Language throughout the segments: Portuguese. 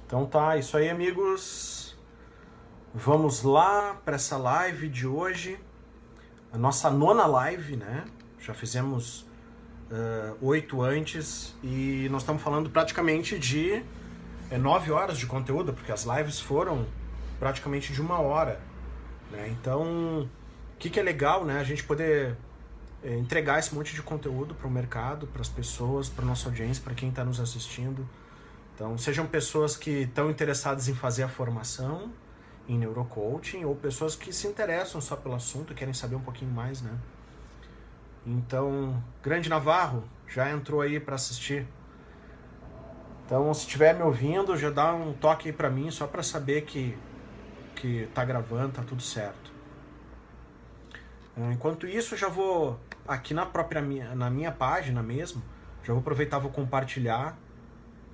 Então tá, isso aí, amigos. Vamos lá para essa live de hoje. A nossa nona live, né? Já fizemos 8 antes e nós estamos falando praticamente de 9 horas de conteúdo, porque as lives foram praticamente de 1 hora. Né? Então, o que é legal, né? A gente poder entregar esse monte de conteúdo para o mercado, para as pessoas, para nossa audiência, para quem está nos assistindo. Então, sejam pessoas que estão interessadas em fazer a formação em neurocoaching ou pessoas que se interessam só pelo assunto e querem saber um pouquinho mais, né? Então, Grande Navarro já entrou aí para assistir. Então, se estiver me ouvindo, já dá um toque aí para mim, só para saber que tá gravando, tá tudo certo. Enquanto isso, já vou aqui na minha página mesmo, já vou aproveitar, vou compartilhar.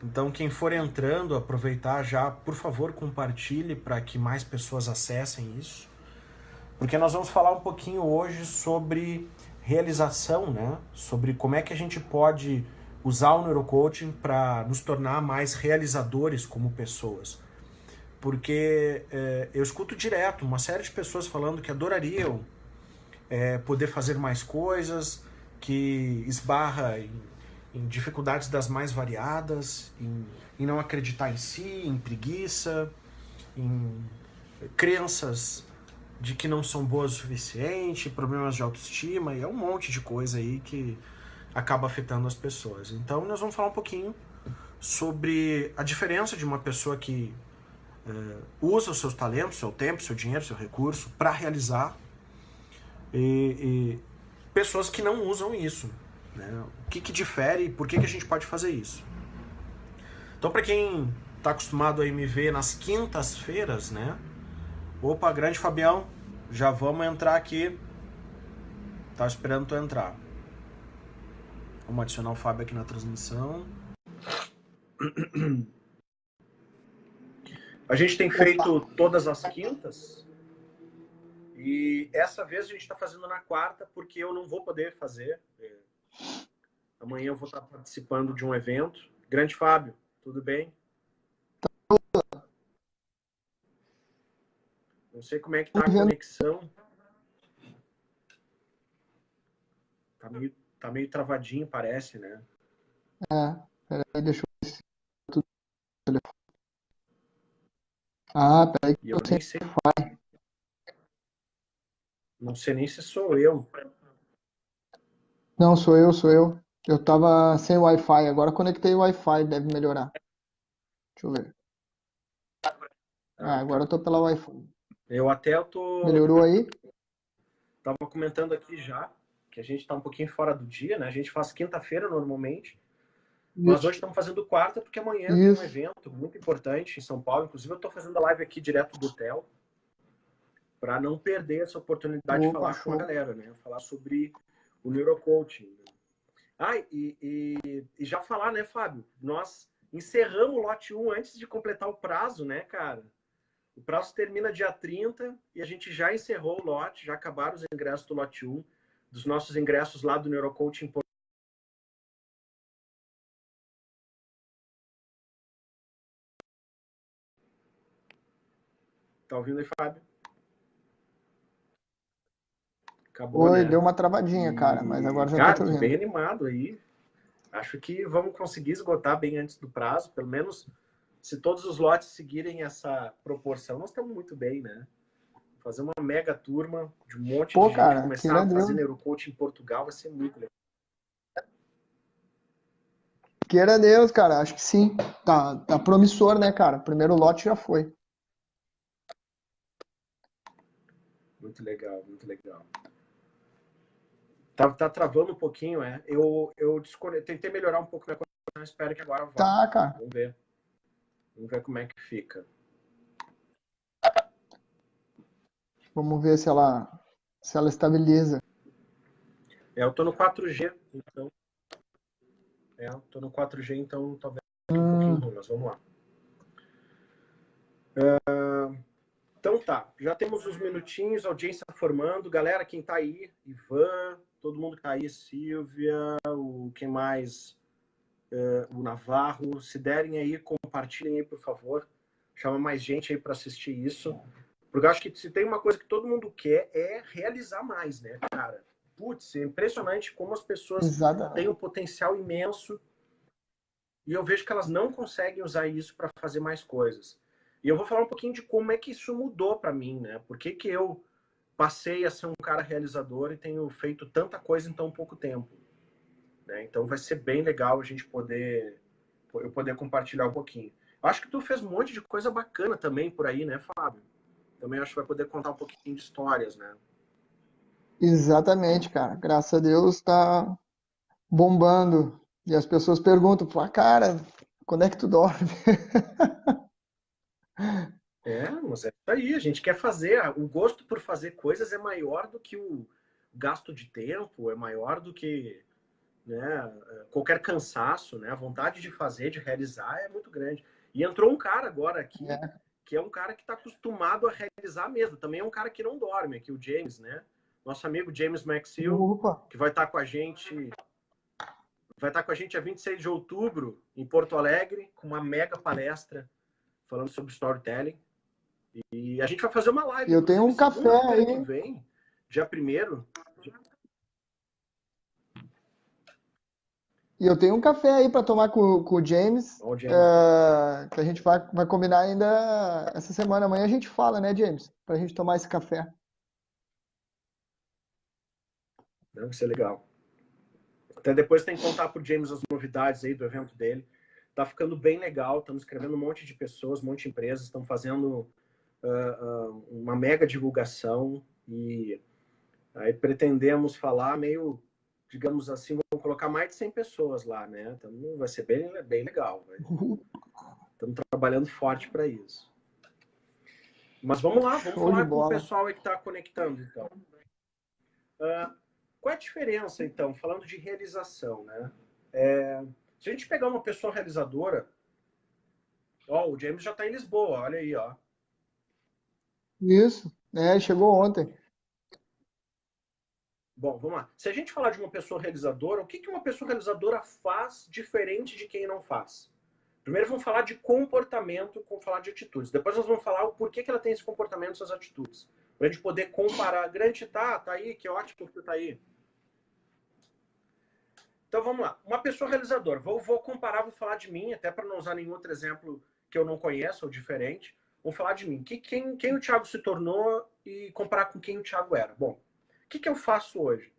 Então, quem for entrando, aproveitar já, por favor, compartilhe para que mais pessoas acessem isso. Porque nós vamos falar um pouquinho hoje sobre realização, né? Sobre como é que a gente pode usar o neurocoaching para nos tornar mais realizadores como pessoas. Porque eu escuto direto uma série de pessoas falando que adorariam poder fazer mais coisas, que esbarra em dificuldades das mais variadas, em não acreditar em si, em preguiça, em crenças de que não são boas o suficiente, problemas de autoestima, e é um monte de coisa aí que acaba afetando as pessoas. Então nós vamos falar um pouquinho sobre a diferença de uma pessoa que usa os seus talentos, seu tempo, seu dinheiro, seu recurso para realizar e pessoas que não usam isso. Né? O que difere e por que a gente pode fazer isso? Então, para quem está acostumado a me ver nas quintas-feiras, né? Opa, grande Fabião, já vamos entrar aqui. Tá esperando tu entrar. Vamos adicionar o Fábio aqui na transmissão. A gente tem feito todas as quintas. E essa vez a gente está fazendo na quarta, porque eu não vou poder fazer. Amanhã eu vou estar participando de um evento. Grande Fábio, tudo bem? Não sei como é que tá a conexão. Tá meio travadinho, parece, né? Peraí, deixa eu ver se tudo no telefone. Peraí que eu nem sei. Não sei nem se sou eu. Não, sou eu. Eu tava sem Wi-Fi, agora conectei o Wi-Fi, deve melhorar. Deixa eu ver. Agora eu tô pela Wi-Fi. Eu tô... Melhorou aí? Tava comentando aqui já que a gente tá um pouquinho fora do dia, né? A gente faz quinta-feira normalmente, mas hoje estamos fazendo quarta porque amanhã tem um evento muito importante em São Paulo. Inclusive eu tô fazendo a live aqui direto do hotel para não perder essa oportunidade de falar com a galera, né? Falar sobre o neurocoaching. E já falar, né, Fábio? Nós encerramos o lote 1 antes de completar o prazo, né, cara? O prazo termina dia 30 e a gente já encerrou o lote, já acabaram os ingressos do lote 1, dos nossos ingressos lá do Neurocoaching. Tá ouvindo aí, Fábio? Acabou, Oi, né? deu uma travadinha, cara, mas agora já tô Cara, te tô bem ouvindo. animado aí. Acho que vamos conseguir esgotar bem antes do prazo, pelo menos se todos os lotes seguirem essa proporção, nós estamos muito bem, né? Fazer uma mega turma de um monte de gente, Cara, começar queira a fazer Deus. neurocoaching em Portugal, vai ser muito legal. Queira Deus, cara, acho que sim. Tá promissor, né, cara? Primeiro lote já foi. Muito legal, muito legal. Tá travando um pouquinho, é. Eu tentei melhorar um pouco minha conexão, espero que agora vá. Tá, cara. Vamos ver. Vamos ver como é que fica. Vamos ver se ela estabiliza. Eu tô no 4G, então. Tô no 4G, então talvez um pouquinho ruim, mas vamos lá. Então tá, já temos uns minutinhos, audiência formando. Galera, quem tá aí, Ivan, todo mundo que tá aí, Silvia, quem mais? o Navarro, se derem aí, compartilhem aí, por favor. Chama mais gente aí para assistir isso. Porque eu acho que se tem uma coisa que todo mundo quer é realizar mais, né, cara? Putz, é impressionante como as pessoas têm um Exatamente. potencial imenso e eu vejo que elas não conseguem usar isso para fazer mais coisas. E eu vou falar um pouquinho de como é que isso mudou para mim, né? Por que que eu passei a ser um cara realizador e tenho feito tanta coisa em tão pouco tempo, né? Então vai ser bem legal a gente eu poder compartilhar um pouquinho. Acho que tu fez um monte de coisa bacana também por aí, né, Fábio? Também acho que vai poder contar um pouquinho de histórias, né? Exatamente, cara. Graças a Deus tá bombando. E as pessoas perguntam, pô, cara, quando é que tu dorme? Mas é isso aí, a gente quer fazer. O gosto por fazer coisas é maior do que o gasto de tempo, é maior do que, né, qualquer cansaço, né? A vontade de fazer, de realizar é muito grande. E entrou um cara agora aqui, É. que é um cara que está acostumado a realizar mesmo. Também é um cara que não dorme, aqui o James, né? Nosso amigo James Maxill, Opa. que vai estar com a gente a 26 de outubro em Porto Alegre, com uma mega palestra falando sobre storytelling. E a gente vai fazer uma E live, eu tenho inclusive, um café segunda-feira que aí. vem, dia 1º. E eu tenho um café aí para tomar com o James, Ó, o James. que a gente vai combinar ainda essa semana. Amanhã a gente fala, né, James? Pra gente tomar esse café. Vai ser legal. Até depois tem que contar pro James as novidades aí do evento dele. Tá ficando bem legal, estamos escrevendo um monte de pessoas, um monte de empresas, estão fazendo uma mega divulgação e aí pretendemos falar meio, digamos assim, vamos colocar mais de 100 pessoas lá, né? Então vai ser bem, bem legal. Estamos trabalhando forte para isso. Mas vamos lá, vamos Show de falar com o bola. pessoal aí que está conectando, então. Qual é a diferença, então, falando de realização, né? Se a gente pegar uma pessoa realizadora, ó, o James já está em Lisboa, olha aí, ó. Isso. Chegou ontem. Bom, vamos lá. Se a gente falar de uma pessoa realizadora, o que uma pessoa realizadora faz diferente de quem não faz? Primeiro vamos falar de comportamento, vamos falar de atitudes. Depois nós vamos falar o porquê que ela tem esse comportamento, essas atitudes. Para a gente poder comparar. Grande, tá aí, que ótimo que tu tá aí. Então vamos lá. Uma pessoa realizadora. Vou comparar, vou falar de mim, até para não usar nenhum outro exemplo que eu não conheça ou diferente. Vou falar de mim. Quem o Thiago se tornou e comparar com quem o Thiago era. Bom, o que eu faço hoje?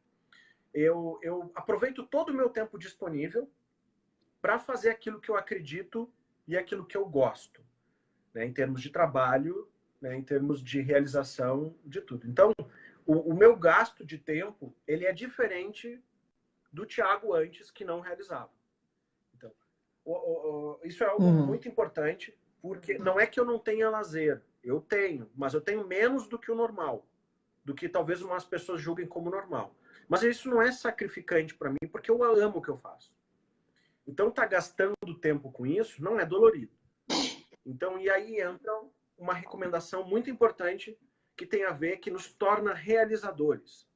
Eu aproveito todo o meu tempo disponível para fazer aquilo que eu acredito e aquilo que eu gosto, né, em termos de trabalho, né, em termos de realização de tudo. Então, o meu gasto de tempo ele é diferente do Thiago antes, que não realizava. Então, isso é algo Uhum. muito importante, porque não é que eu não tenha lazer, eu tenho, mas eu tenho menos do que o normal, do que talvez umas pessoas julguem como normal. Mas isso não é sacrificante para mim, porque eu amo o que eu faço. Então, tá gastando tempo com isso não é dolorido. Então, e aí entra uma recomendação muito importante que tem a ver, que nos torna realizadores.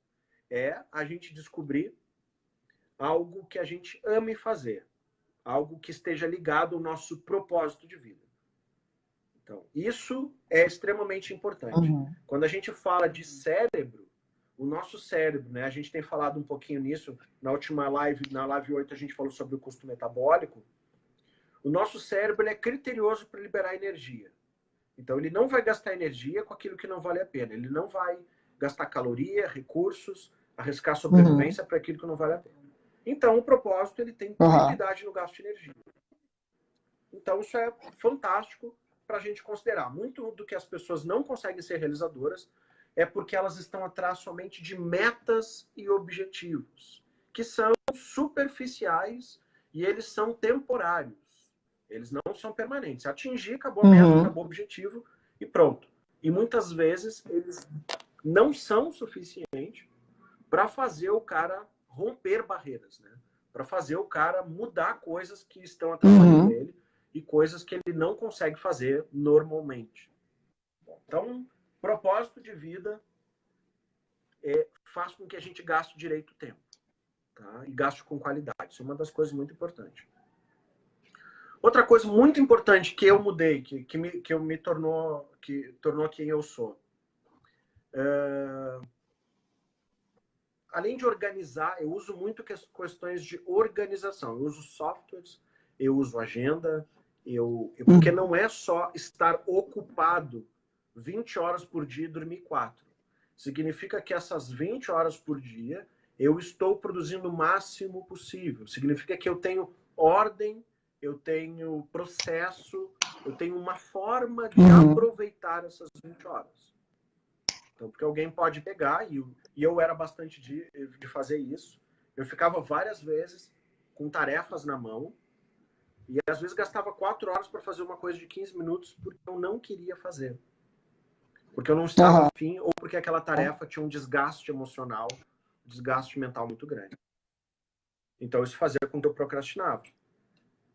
É a gente descobrir algo que a gente ame fazer, algo que esteja ligado ao nosso propósito de vida. Então, isso é extremamente importante. Uhum. Quando a gente fala de cérebro, o nosso cérebro, né? A gente tem falado um pouquinho nisso na última live, na live 8 a gente falou sobre o custo metabólico. O nosso cérebro é criterioso para liberar energia. Então, ele não vai gastar energia com aquilo que não vale a pena. Ele não vai gastar caloria, recursos, arriscar Uhum. sobrevivência para aquilo que não vale a pena. Então, o propósito ele tem Uhum. prioridade no gasto de energia. Então, isso é fantástico para a gente considerar. Muito do que as pessoas não conseguem ser realizadoras é porque elas estão atrás somente de metas e objetivos, que são superficiais e eles são temporários. Eles não são permanentes. Atingir, acabou a meta, Uhum. acabou o objetivo e pronto. E muitas vezes eles não são suficientes para fazer o cara romper barreiras, né? Para fazer o cara mudar coisas que estão atrapalhando Uhum. ele e coisas que ele não consegue fazer normalmente. Então, propósito de vida faz com que a gente gaste direito o tempo, tá? E gaste com qualidade. Isso é uma das coisas muito importantes. Outra coisa muito importante que eu mudei, que me tornou quem eu sou. Além de organizar, eu uso muito questões de organização. Eu uso softwares, eu uso agenda, porque não é só estar ocupado 20 horas por dia e dormir 4. Significa que essas 20 horas por dia eu estou produzindo o máximo possível. Significa que eu tenho ordem, eu tenho processo, eu tenho uma forma de aproveitar essas 20 horas. Então, porque alguém pode pegar, e eu era bastante de fazer isso, eu ficava várias vezes com tarefas na mão, e às vezes gastava 4 horas para fazer uma coisa de 15 minutos porque eu não queria fazer. Porque eu não estava afim, ou porque aquela tarefa tinha um desgaste emocional, um desgaste mental muito grande. Então, isso fazia com que eu procrastinava.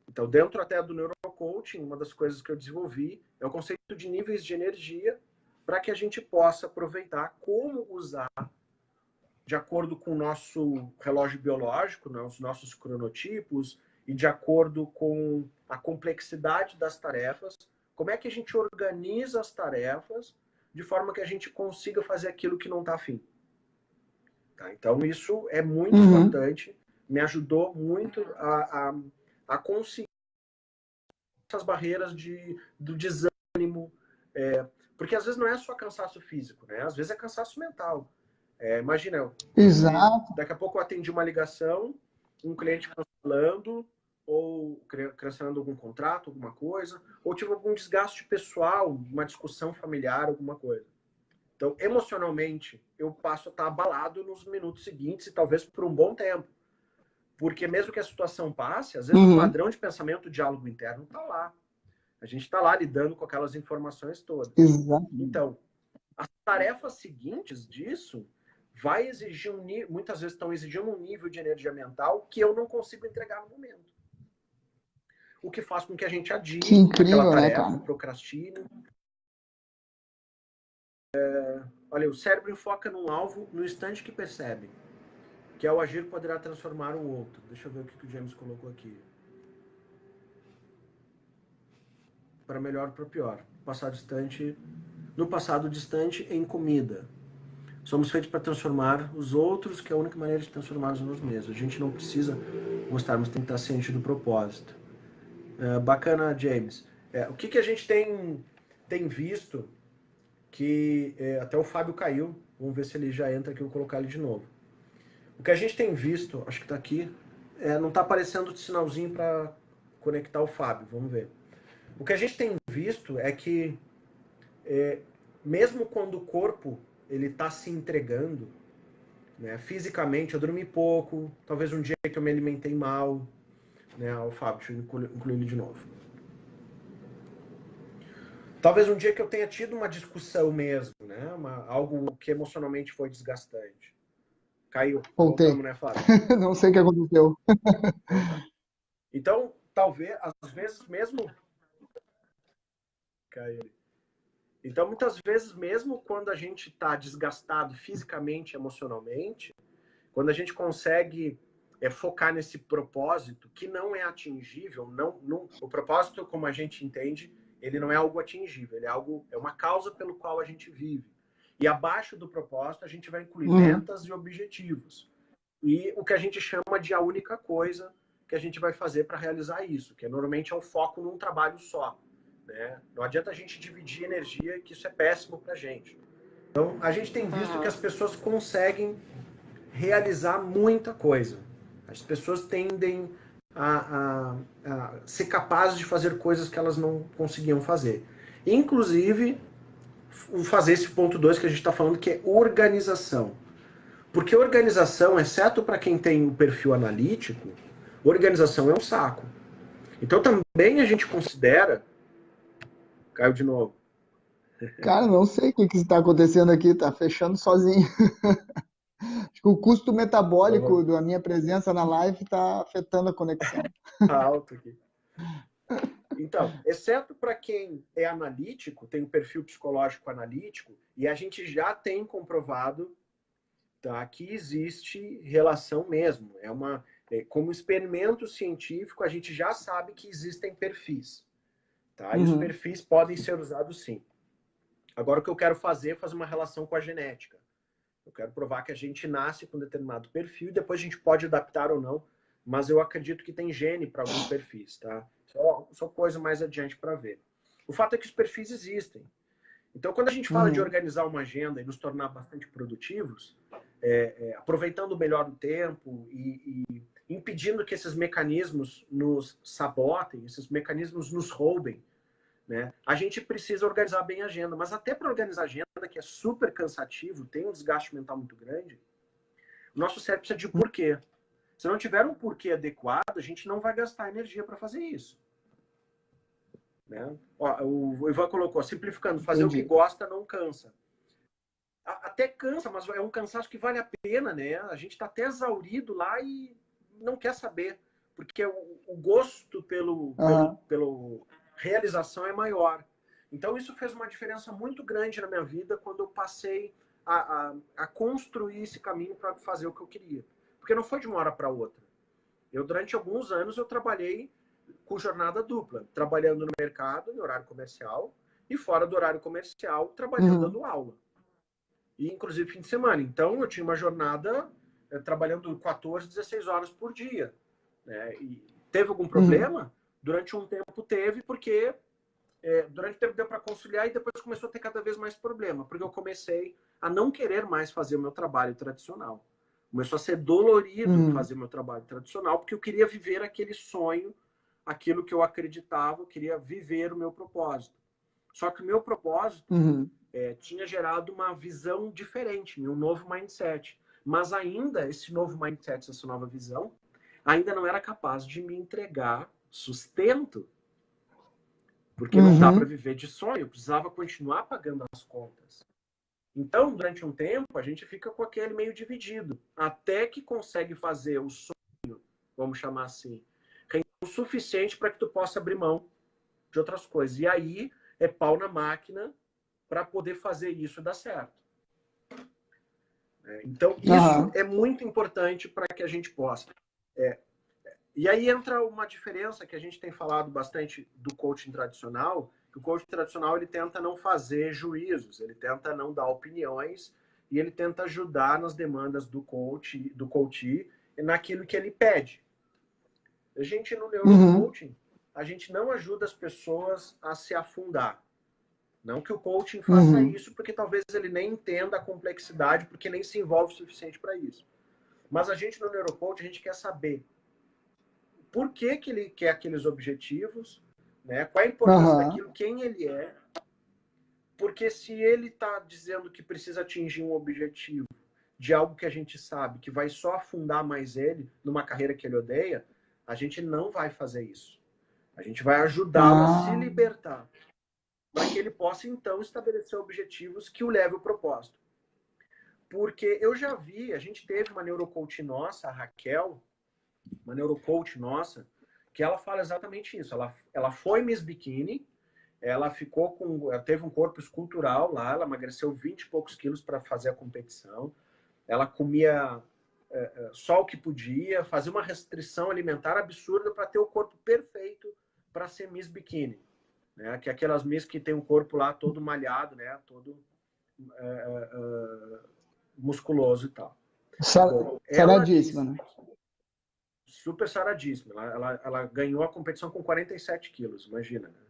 Então, dentro até do neurocoaching, uma das coisas que eu desenvolvi é o conceito de níveis de energia para que a gente possa aproveitar como usar, de acordo com o nosso relógio biológico, né, os nossos cronotipos, e de acordo com a complexidade das tarefas, como é que a gente organiza as tarefas de forma que a gente consiga fazer aquilo que não está afim. Tá? Então, isso é muito importante, me ajudou muito a conseguir essas barreiras do desânimo, porque às vezes não é só cansaço físico, né? Às vezes é cansaço mental. Imagina, daqui a pouco eu atendi uma ligação, um cliente cancelando, ou cancelando algum contrato, alguma coisa, ou tive algum desgaste pessoal, uma discussão familiar, alguma coisa. Então, emocionalmente, eu passo a estar abalado nos minutos seguintes e talvez por um bom tempo. Porque mesmo que a situação passe, às vezes o padrão de pensamento, o diálogo interno está lá. A gente está lá lidando com aquelas informações todas. Então, as tarefas seguintes disso vai exigir muitas vezes estão exigindo um nível de energia mental que eu não consigo entregar no momento. O que faz com que a gente adie aquela tarefa, procrastine. Olha, o cérebro enfoca num alvo no instante que percebe, que ao agir poderá transformar o outro. Deixa eu ver o que o James colocou aqui. Para melhor ou para pior. No passado distante, em comida. Somos feitos para transformar os outros, que é a única maneira de transformar nós mesmos. A gente não precisa gostar, mas tem que estar ciente do propósito. Bacana, James. O que a gente tem visto que até o Fábio caiu. Vamos ver se ele já entra aqui, eu vou colocar ele de novo. O que a gente tem visto, acho que está aqui, não está aparecendo o sinalzinho para conectar o Fábio. Vamos ver. O que a gente tem visto é que mesmo quando o corpo ele está se entregando, né, fisicamente, eu dormi pouco, talvez um dia que eu me alimentei mal, né, o Fábio, deixa eu incluir ele de novo. Talvez um dia que eu tenha tido uma discussão mesmo, né, algo que emocionalmente foi desgastante. Caiu. Voltei. Voltamos, né, Fábio? Não sei o que aconteceu. Então, talvez, às vezes mesmo... Caiu. Então, muitas vezes, mesmo quando a gente está desgastado fisicamente, emocionalmente, quando a gente consegue focar nesse propósito que não é atingível, o propósito, como a gente entende, ele não é algo atingível, ele é uma causa pelo qual a gente vive. E abaixo do propósito, a gente vai incluir metas e objetivos. E o que a gente chama de a única coisa que a gente vai fazer para realizar isso, que normalmente é o foco num trabalho só. Né? Não adianta a gente dividir energia, que isso é péssimo para a gente. Então, a gente tem visto que as pessoas conseguem realizar muita coisa. As pessoas tendem a ser capazes de fazer coisas que elas não conseguiam fazer. Inclusive, fazer esse ponto 2 que a gente está falando, que é organização. Porque organização, exceto para quem tem o perfil analítico, organização é um saco. Então, também a gente considera... Caiu de novo. Cara, não sei o que está acontecendo aqui, tá fechando sozinho. Acho que o custo metabólico da minha presença na live está afetando a conexão. Tá alto aqui. Então, exceto para quem é analítico, tem um perfil psicológico analítico, e a gente já tem comprovado, tá, que existe relação mesmo. Como experimento científico, a gente já sabe que existem perfis. Tá? E os perfis podem ser usados sim. Agora, o que eu quero fazer é fazer uma relação com a genética. Eu quero provar que a gente nasce com um determinado perfil e depois a gente pode adaptar ou não, mas eu acredito que tem gene para alguns perfis, tá? Só coisa mais adiante para ver. O fato é que os perfis existem. Então, quando a gente fala de organizar uma agenda e nos tornar bastante produtivos, aproveitando melhor o tempo e impedindo que esses mecanismos nos sabotem, esses mecanismos nos roubem, né? A gente precisa organizar bem a agenda, mas até para organizar a agenda, que é super cansativo, tem um desgaste mental muito grande, o nosso cérebro precisa de porquê. Se não tiver um porquê adequado, a gente não vai gastar energia para fazer isso. Né? Ó, o Ivan colocou, simplificando, fazer o que gosta não cansa. Até cansa, mas é um cansaço que vale a pena, né? A gente está até exaurido lá e não quer saber, porque o gosto pelo realização é maior. Então isso fez uma diferença muito grande na minha vida quando eu passei a construir esse caminho para fazer o que eu queria. Porque não foi de uma hora para outra. Durante alguns anos, eu trabalhei com jornada dupla, trabalhando no mercado, no horário comercial, e fora do horário comercial, trabalhando dando aula. E inclusive fim de semana. Então, eu tinha uma jornada trabalhando 14, 16 horas por dia. Né? E teve algum problema? Durante um tempo teve, porque durante o tempo deu para conciliar e depois começou a ter cada vez mais problema, porque eu comecei a não querer mais fazer o meu trabalho tradicional. Começou a ser dolorido fazer o meu trabalho tradicional, porque eu queria viver aquele sonho, aquilo que eu acreditava, eu queria viver o meu propósito. Só que o meu propósito tinha gerado uma visão diferente, um novo mindset. Mas ainda, esse novo mindset, essa nova visão, ainda não era capaz de me entregar sustento. Porque não dá para viver de sonho, eu precisava continuar pagando as contas. Então, durante um tempo, a gente fica com aquele meio dividido, até que consegue fazer o sonho, vamos chamar assim, o suficiente para que tu possa abrir mão de outras coisas. E aí é pau na máquina para poder fazer isso dar certo. Então, isso é muito importante para que a gente possa. E aí entra uma diferença que a gente tem falado bastante do coaching tradicional, que o coaching tradicional ele tenta não fazer juízos, ele tenta não dar opiniões e ele tenta ajudar nas demandas do coach naquilo que ele pede. A gente no neurocoaching, a gente não ajuda as pessoas a se afundar. Não que o coaching faça isso, porque talvez ele nem entenda a complexidade, porque nem se envolve o suficiente para isso. Mas a gente no neurocoaching, a gente quer saber por que ele quer aqueles objetivos, né? Qual a importância daquilo, quem ele é. Porque se ele está dizendo que precisa atingir um objetivo de algo que a gente sabe que vai só afundar mais ele numa carreira que ele odeia, a gente não vai fazer isso. A gente vai ajudá-lo a se libertar, para que ele possa, então, estabelecer objetivos que o levem ao propósito. Porque eu já vi, a gente teve uma neurocoach nossa, a Raquel, uma neurocoach nossa, que ela fala exatamente isso. Ela foi Miss Bikini, ela teve um corpo escultural lá, ela emagreceu 20 e poucos quilos para fazer a competição, ela comia só o que podia, fazia uma restrição alimentar absurda para ter o corpo perfeito para ser Miss Bikini. Né? Que é aquelas Miss que tem um corpo lá todo malhado, né? Todo musculoso e tal. Saradíssima, né? Super saradíssima. Ela ganhou a competição com 47 quilos, imagina. Né?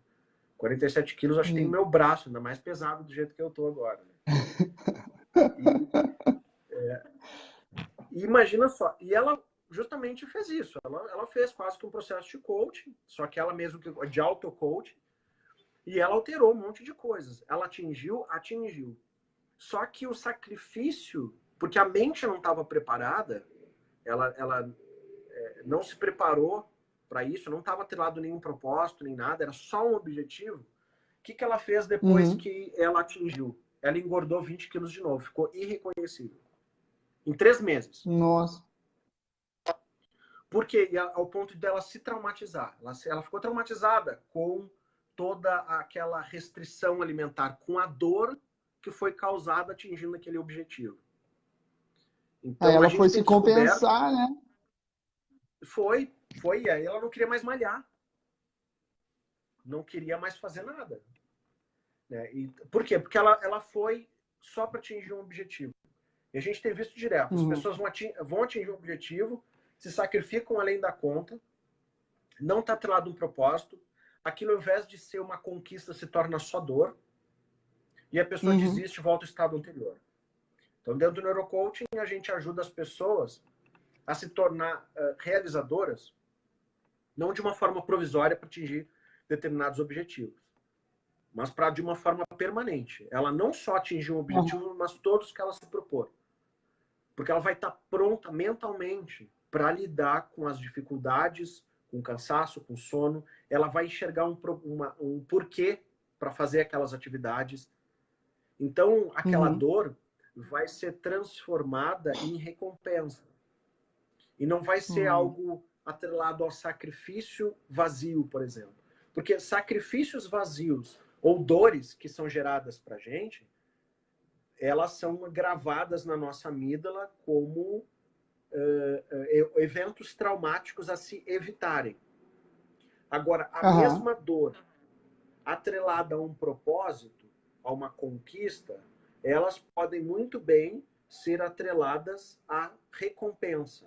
47 quilos, acho que tem meu braço, ainda mais pesado do jeito que eu tô agora. Né? E imagina só, e ela justamente fez isso. Ela fez quase que um processo de coaching, só que ela mesmo de auto-coaching, e ela alterou um monte de coisas. Ela atingiu. Só que o sacrifício, porque a mente não estava preparada, ela não se preparou para isso, não estava atrelado nenhum propósito, nem nada, era só um objetivo. O que ela fez depois que ela atingiu? Ela engordou 20 quilos de novo, ficou irreconhecível. Em 3 meses. Nossa. Porque ao ponto dela se traumatizar. Ela ficou traumatizada com toda aquela restrição alimentar, com a dor que foi causada atingindo aquele objetivo. Então, aí ela foi se compensar, né? Foi, e aí ela não queria mais malhar. Não queria mais fazer nada. Né? E, por quê? Porque ela foi só para atingir um objetivo. E a gente tem visto direto. As pessoas vão atingir um objetivo, se sacrificam além da conta, não está atrelado a um propósito. Aquilo, ao invés de ser uma conquista, se torna só dor. E a pessoa desiste e volta ao estado anterior. Então, dentro do neurocoaching, a gente ajuda as pessoas a se tornar realizadoras, não de uma forma provisória para atingir determinados objetivos, mas para de uma forma permanente. Ela não só atingir um objetivo, mas todos que ela se propor. Porque ela vai estar pronta mentalmente para lidar com as dificuldades, com o cansaço, com o sono. Ela vai enxergar um porquê para fazer aquelas atividades. Então, aquela dor vai ser transformada em recompensa. E não vai ser algo atrelado ao sacrifício vazio, por exemplo. Porque sacrifícios vazios ou dores que são geradas para a gente, elas são gravadas na nossa amígdala como eventos traumáticos a se evitarem. Agora, a mesma dor atrelada a um propósito, a uma conquista, elas podem muito bem ser atreladas à recompensa.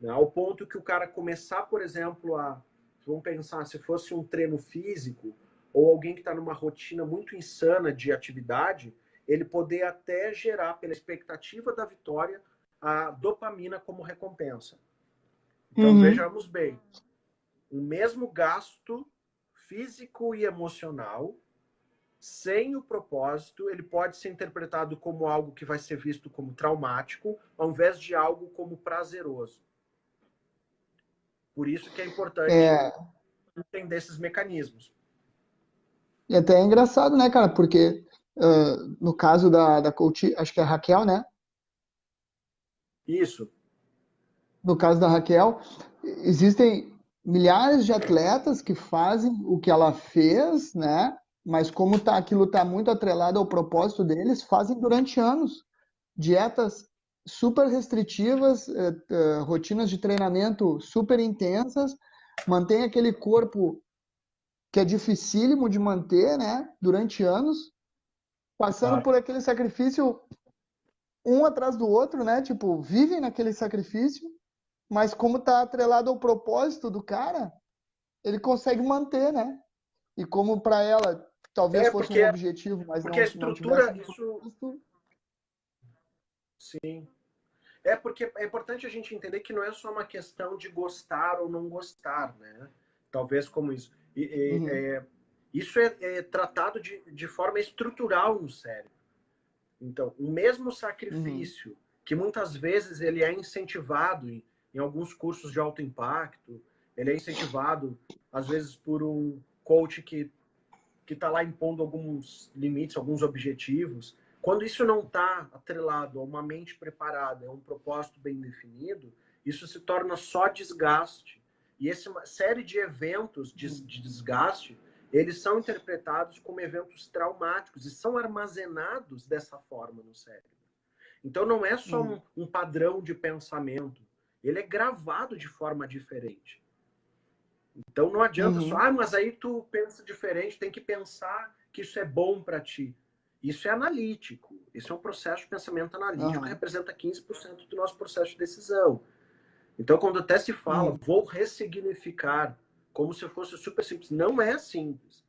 Né? Ao ponto que o cara começar, por exemplo, vamos pensar, se fosse um treino físico ou alguém que está numa rotina muito insana de atividade, ele poder até gerar, pela expectativa da vitória, a dopamina como recompensa. Então, vejamos bem, o mesmo gasto físico e emocional, sem o propósito, ele pode ser interpretado como algo que vai ser visto como traumático, ao invés de algo como prazeroso. Por isso que é importante entender esses mecanismos. E até é engraçado, né, cara? Porque no caso da coach, acho que é a Raquel, né? Isso. No caso da Raquel, existem milhares de atletas que fazem o que ela fez, né? Mas como aquilo está muito atrelado ao propósito deles, fazem durante anos. Dietas super restritivas, rotinas de treinamento super intensas, mantém aquele corpo que é dificílimo de manter, né? Durante anos, passando por aquele sacrifício um atrás do outro, né? Tipo, vivem naquele sacrifício, mas como tá atrelado ao propósito do cara, ele consegue manter, né? E como para ela talvez fosse um objetivo, mas porque a estrutura, isso... Sim. Porque é importante a gente entender que não é só uma questão de gostar ou não gostar, né? Talvez como isso. Isso é tratado de forma estrutural no cérebro. Então, o mesmo sacrifício, que muitas vezes ele é incentivado em alguns cursos de alto impacto, ele é incentivado, às vezes, por um coach que está lá impondo alguns limites, alguns objetivos. Quando isso não está atrelado a uma mente preparada, a um propósito bem definido, isso se torna só desgaste. E essa série de eventos de desgaste, eles são interpretados como eventos traumáticos e são armazenados dessa forma no cérebro. Então não é só um padrão de pensamento, ele é gravado de forma diferente. Então não adianta só, mas aí tu pensa diferente, tem que pensar que isso é bom para ti. Isso é analítico, isso é um processo de pensamento analítico que representa 15% do nosso processo de decisão. Então quando até se fala, vou ressignificar, como se fosse super simples, não é simples.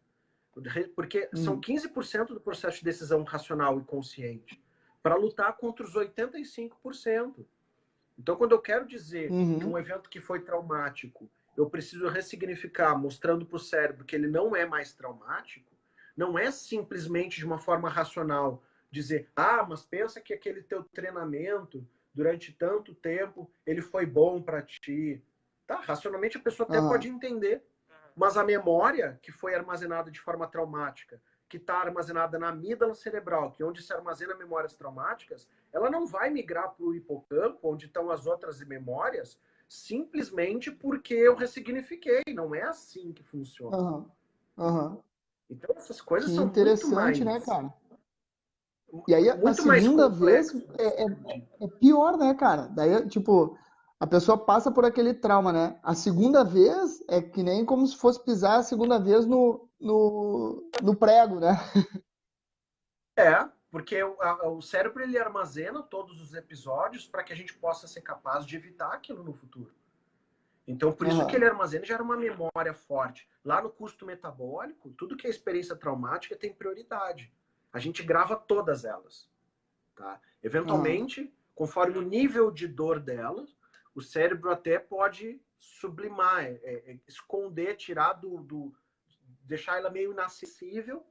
Porque são 15% do processo de decisão racional e consciente para lutar contra os 85%. Então quando eu quero dizer que um evento que foi traumático, eu preciso ressignificar, mostrando para o cérebro que ele não é mais traumático, não é simplesmente de uma forma racional dizer, mas pensa que aquele teu treinamento durante tanto tempo, ele foi bom para ti. Tá, racionalmente a pessoa até pode entender, mas a memória que foi armazenada de forma traumática, que está armazenada na amígdala cerebral, que é onde se armazena memórias traumáticas, ela não vai migrar para o hipocampo, onde estão as outras memórias, simplesmente porque eu ressignifiquei. Não é assim que funciona. Então essas coisas são muito mais... interessante, né, cara? E aí a muito mais segunda vez complexas. é pior, né, cara? Daí, tipo, a pessoa passa por aquele trauma, né? A segunda vez é que nem como se fosse pisar a segunda vez no prego, né? Porque o cérebro ele armazena todos os episódios para que a gente possa ser capaz de evitar aquilo no futuro. Então, por isso que ele Aham. armazena e gera uma memória forte. Lá no custo metabólico, tudo que é experiência traumática tem prioridade. A gente grava todas elas. Tá? Aham. Eventualmente, conforme o nível de dor delas, o cérebro até pode sublimar, esconder, tirar deixar ela meio inacessível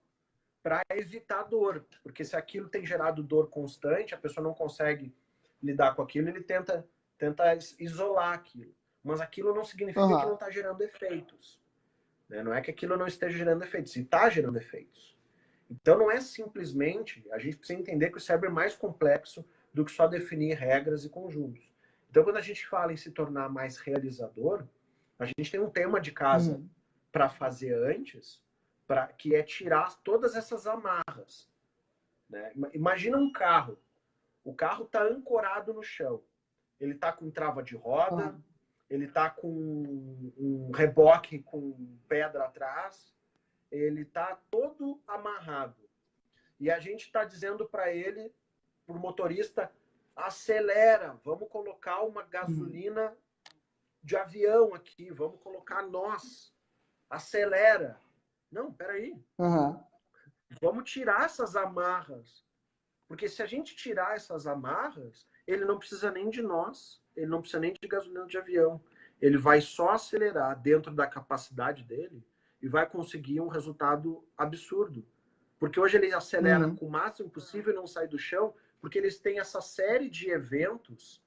para evitar dor. Porque se aquilo tem gerado dor constante, a pessoa não consegue lidar com aquilo, ele tenta isolar aquilo. Mas aquilo não significa que não Aham. está gerando efeitos. Né? Não é que aquilo não esteja gerando efeitos, se está gerando efeitos. Então não é simplesmente, a gente precisa entender que o cérebro é mais complexo do que só definir regras e conjuntos. Então quando a gente fala em se tornar mais realizador, a gente tem um tema de casa Uhum. para fazer antes, que é tirar todas essas amarras. Né? Imagina um carro. O carro está ancorado no chão. Ele está com trava de roda, Aham. ele está com um reboque com pedra atrás, ele está todo amarrado. E a gente está dizendo para ele, para o motorista, acelera, vamos colocar uma Uhum. gasolina de avião aqui, vamos colocar nós, acelera. Não, peraí, Aham. vamos tirar essas amarras. Porque se a gente tirar essas amarras, ele não precisa nem de nós, ele não precisa nem de gasolina de avião. Ele vai só acelerar dentro da capacidade dele e vai conseguir um resultado absurdo. Porque hoje ele acelera Uhum. com o máximo possível e não sai do chão, porque eles têm essa série de eventos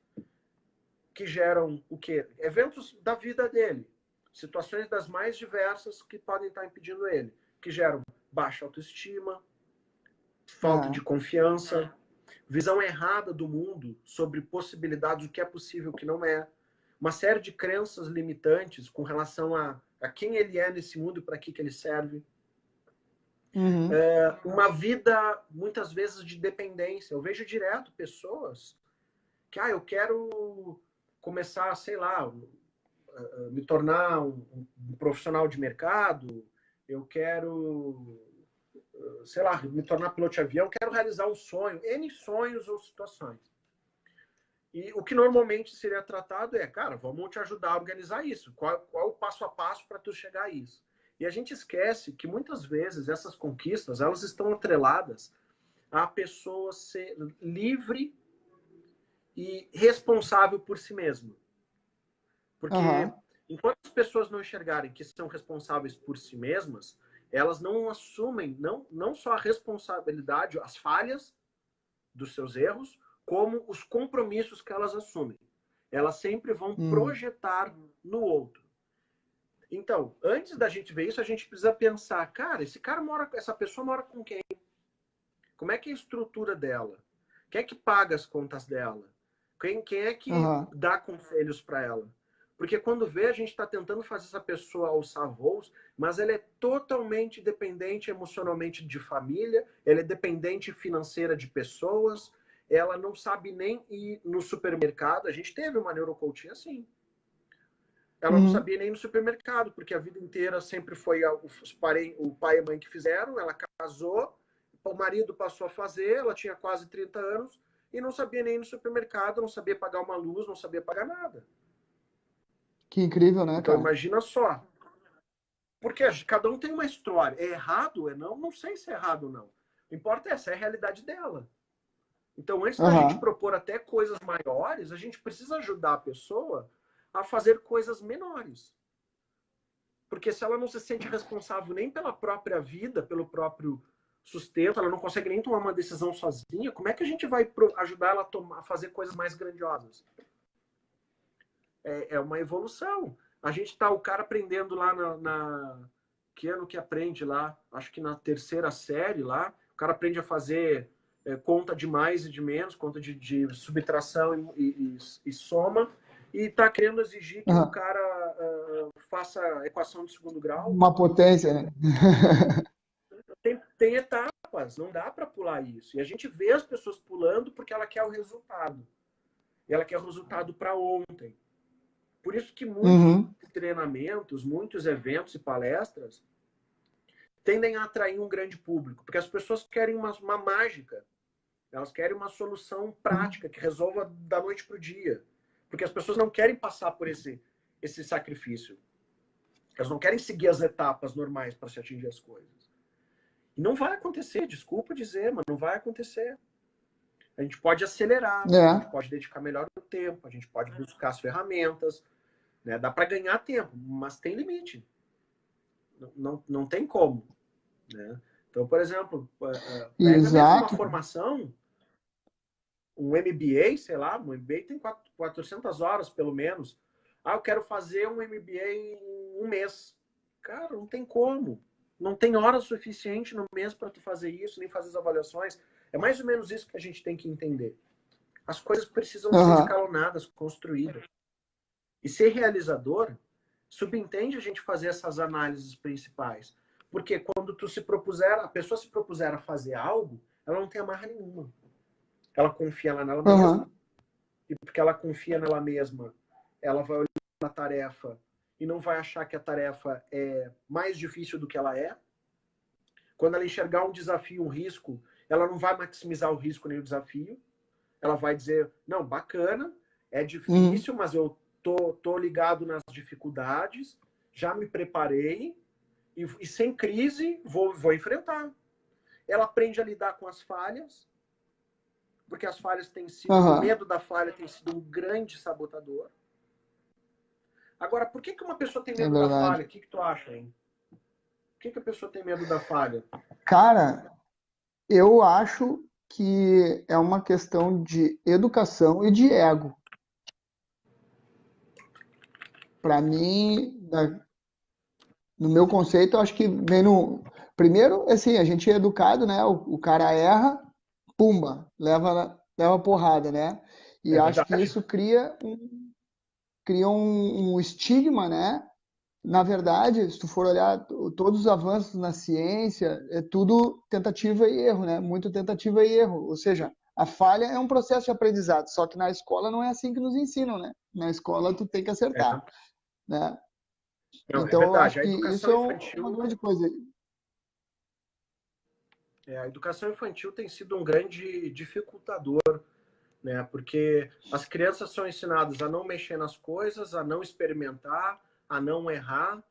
que geram o quê? Eventos da vida dele. Situações das mais diversas que podem estar impedindo ele. Que geram baixa autoestima, falta de Aham. confiança, visão errada do mundo sobre possibilidades, o que é possível, o que não é. Uma série de crenças limitantes com relação a quem ele é nesse mundo e para que ele serve. Uhum. Uma vida, muitas vezes, de dependência. Eu vejo direto pessoas que, eu quero começar, sei lá, me tornar um profissional de mercado, eu quero, sei lá, me tornar piloto de avião, quero realizar um sonho, N sonhos ou situações. E o que normalmente seria tratado é, cara, vamos te ajudar a organizar isso. Qual o passo a passo para tu chegar a isso? E a gente esquece que muitas vezes essas conquistas, elas estão atreladas a pessoa ser livre e responsável por si mesma. Porque Aham. enquanto as pessoas não enxergarem que são responsáveis por si mesmas, elas não assumem não só a responsabilidade, as falhas dos seus erros, como os compromissos que elas assumem. Elas sempre vão Uhum. projetar no outro. Então, antes da gente ver isso, a gente precisa pensar, cara, essa pessoa mora com quem? Como é que é a estrutura dela? Quem é que paga as contas dela? Quem é que Aham. dá conselhos para ela? Porque quando vê, a gente está tentando fazer essa pessoa alçar voos, mas ela é totalmente dependente emocionalmente de família, ela é dependente financeira de pessoas, ela não sabe nem ir no supermercado. A gente teve uma neurocoaching assim. Ela não Uhum. sabia nem ir no supermercado, porque a vida inteira sempre foi o pai e a mãe que fizeram. Ela casou, o marido passou a fazer, ela tinha quase 30 anos e não sabia nem ir no supermercado, não sabia pagar uma luz, não sabia pagar nada. Que incrível, né, Então cara? imagina só. Porque cada um tem uma história. É errado? É não? Não sei se é errado ou não. O que importa é essa, é a realidade dela. Então, antes da gente Aham. propor até coisas maiores, a gente precisa ajudar a pessoa a fazer coisas menores. Porque se ela não se sente responsável nem pela própria vida, pelo próprio sustento, ela não consegue nem tomar uma decisão sozinha, como é que a gente vai ajudar ela a fazer coisas mais grandiosas? É uma evolução. A gente tá, o cara aprendendo lá que ano que aprende lá? Acho que na terceira série lá, o cara aprende a fazer conta de mais e de menos, conta de subtração e soma, e está querendo exigir que o Aham. cara faça equação de segundo grau. Uma potência, né? Tem etapas, não dá para pular isso. E a gente vê as pessoas pulando porque ela quer o resultado. E ela quer o resultado para ontem. Por isso que muitos Uhum. treinamentos, muitos eventos e palestras tendem a atrair um grande público, porque as pessoas querem uma mágica, elas querem uma solução prática que resolva da noite para o dia, porque as pessoas não querem passar por esse sacrifício, elas não querem seguir as etapas normais para se atingir as coisas. E não vai acontecer, desculpa dizer, mas não vai acontecer. A gente pode acelerar, a gente pode dedicar melhor o tempo, a gente pode buscar as ferramentas, né? Dá para ganhar tempo, mas tem limite. Não tem como. Né? Então, por exemplo, pega mesmo uma Exato. formação, um MBA, sei lá, um MBA tem 400 horas, pelo menos. Ah, eu quero fazer um MBA em um mês. Cara, não tem como. Não tem hora suficiente no mês para tu fazer isso, nem fazer as avaliações. É mais ou menos isso que a gente tem que entender. As coisas precisam ser escalonadas, construídas. E ser realizador subentende a gente fazer essas análises principais. Porque quando a pessoa se propuser a fazer algo, ela não tem amarra nenhuma. Ela confia nela mesma. E porque ela confia nela mesma, ela vai olhar a tarefa e não vai achar que a tarefa é mais difícil do que ela é. Quando ela enxergar um desafio, um risco, ela não vai maximizar o risco nem o desafio. Ela vai dizer, não, bacana, é difícil, mas eu tô ligado nas dificuldades, já me preparei e sem crise vou enfrentar. Ela aprende a lidar com as falhas, porque as falhas têm sido, o medo da falha tem sido um grande sabotador. Agora, por que uma pessoa tem medo da falha? O que tu acha, hein? Por que a pessoa tem medo da falha? Cara, eu acho que é uma questão de educação e de ego. Para mim, no meu conceito, eu acho que vem no. Primeiro, assim, a gente é educado, né? O cara erra, pumba, leva porrada, né? E acho que isso cria um estigma, né? Na verdade, se tu for olhar todos os avanços na ciência, é tudo tentativa e erro, né? Muito tentativa e erro. Ou seja, a falha é um processo de aprendizado, só que na escola não é assim que nos ensinam, né? Na escola tu tem que acertar, né? Não, Então eu verdade. acho A que isso educação é infantil, uma grande coisa. a educação infantil tem sido um grande dificultador, né? Porque as crianças são ensinadas a não mexer nas coisas, a não experimentar, a não errar,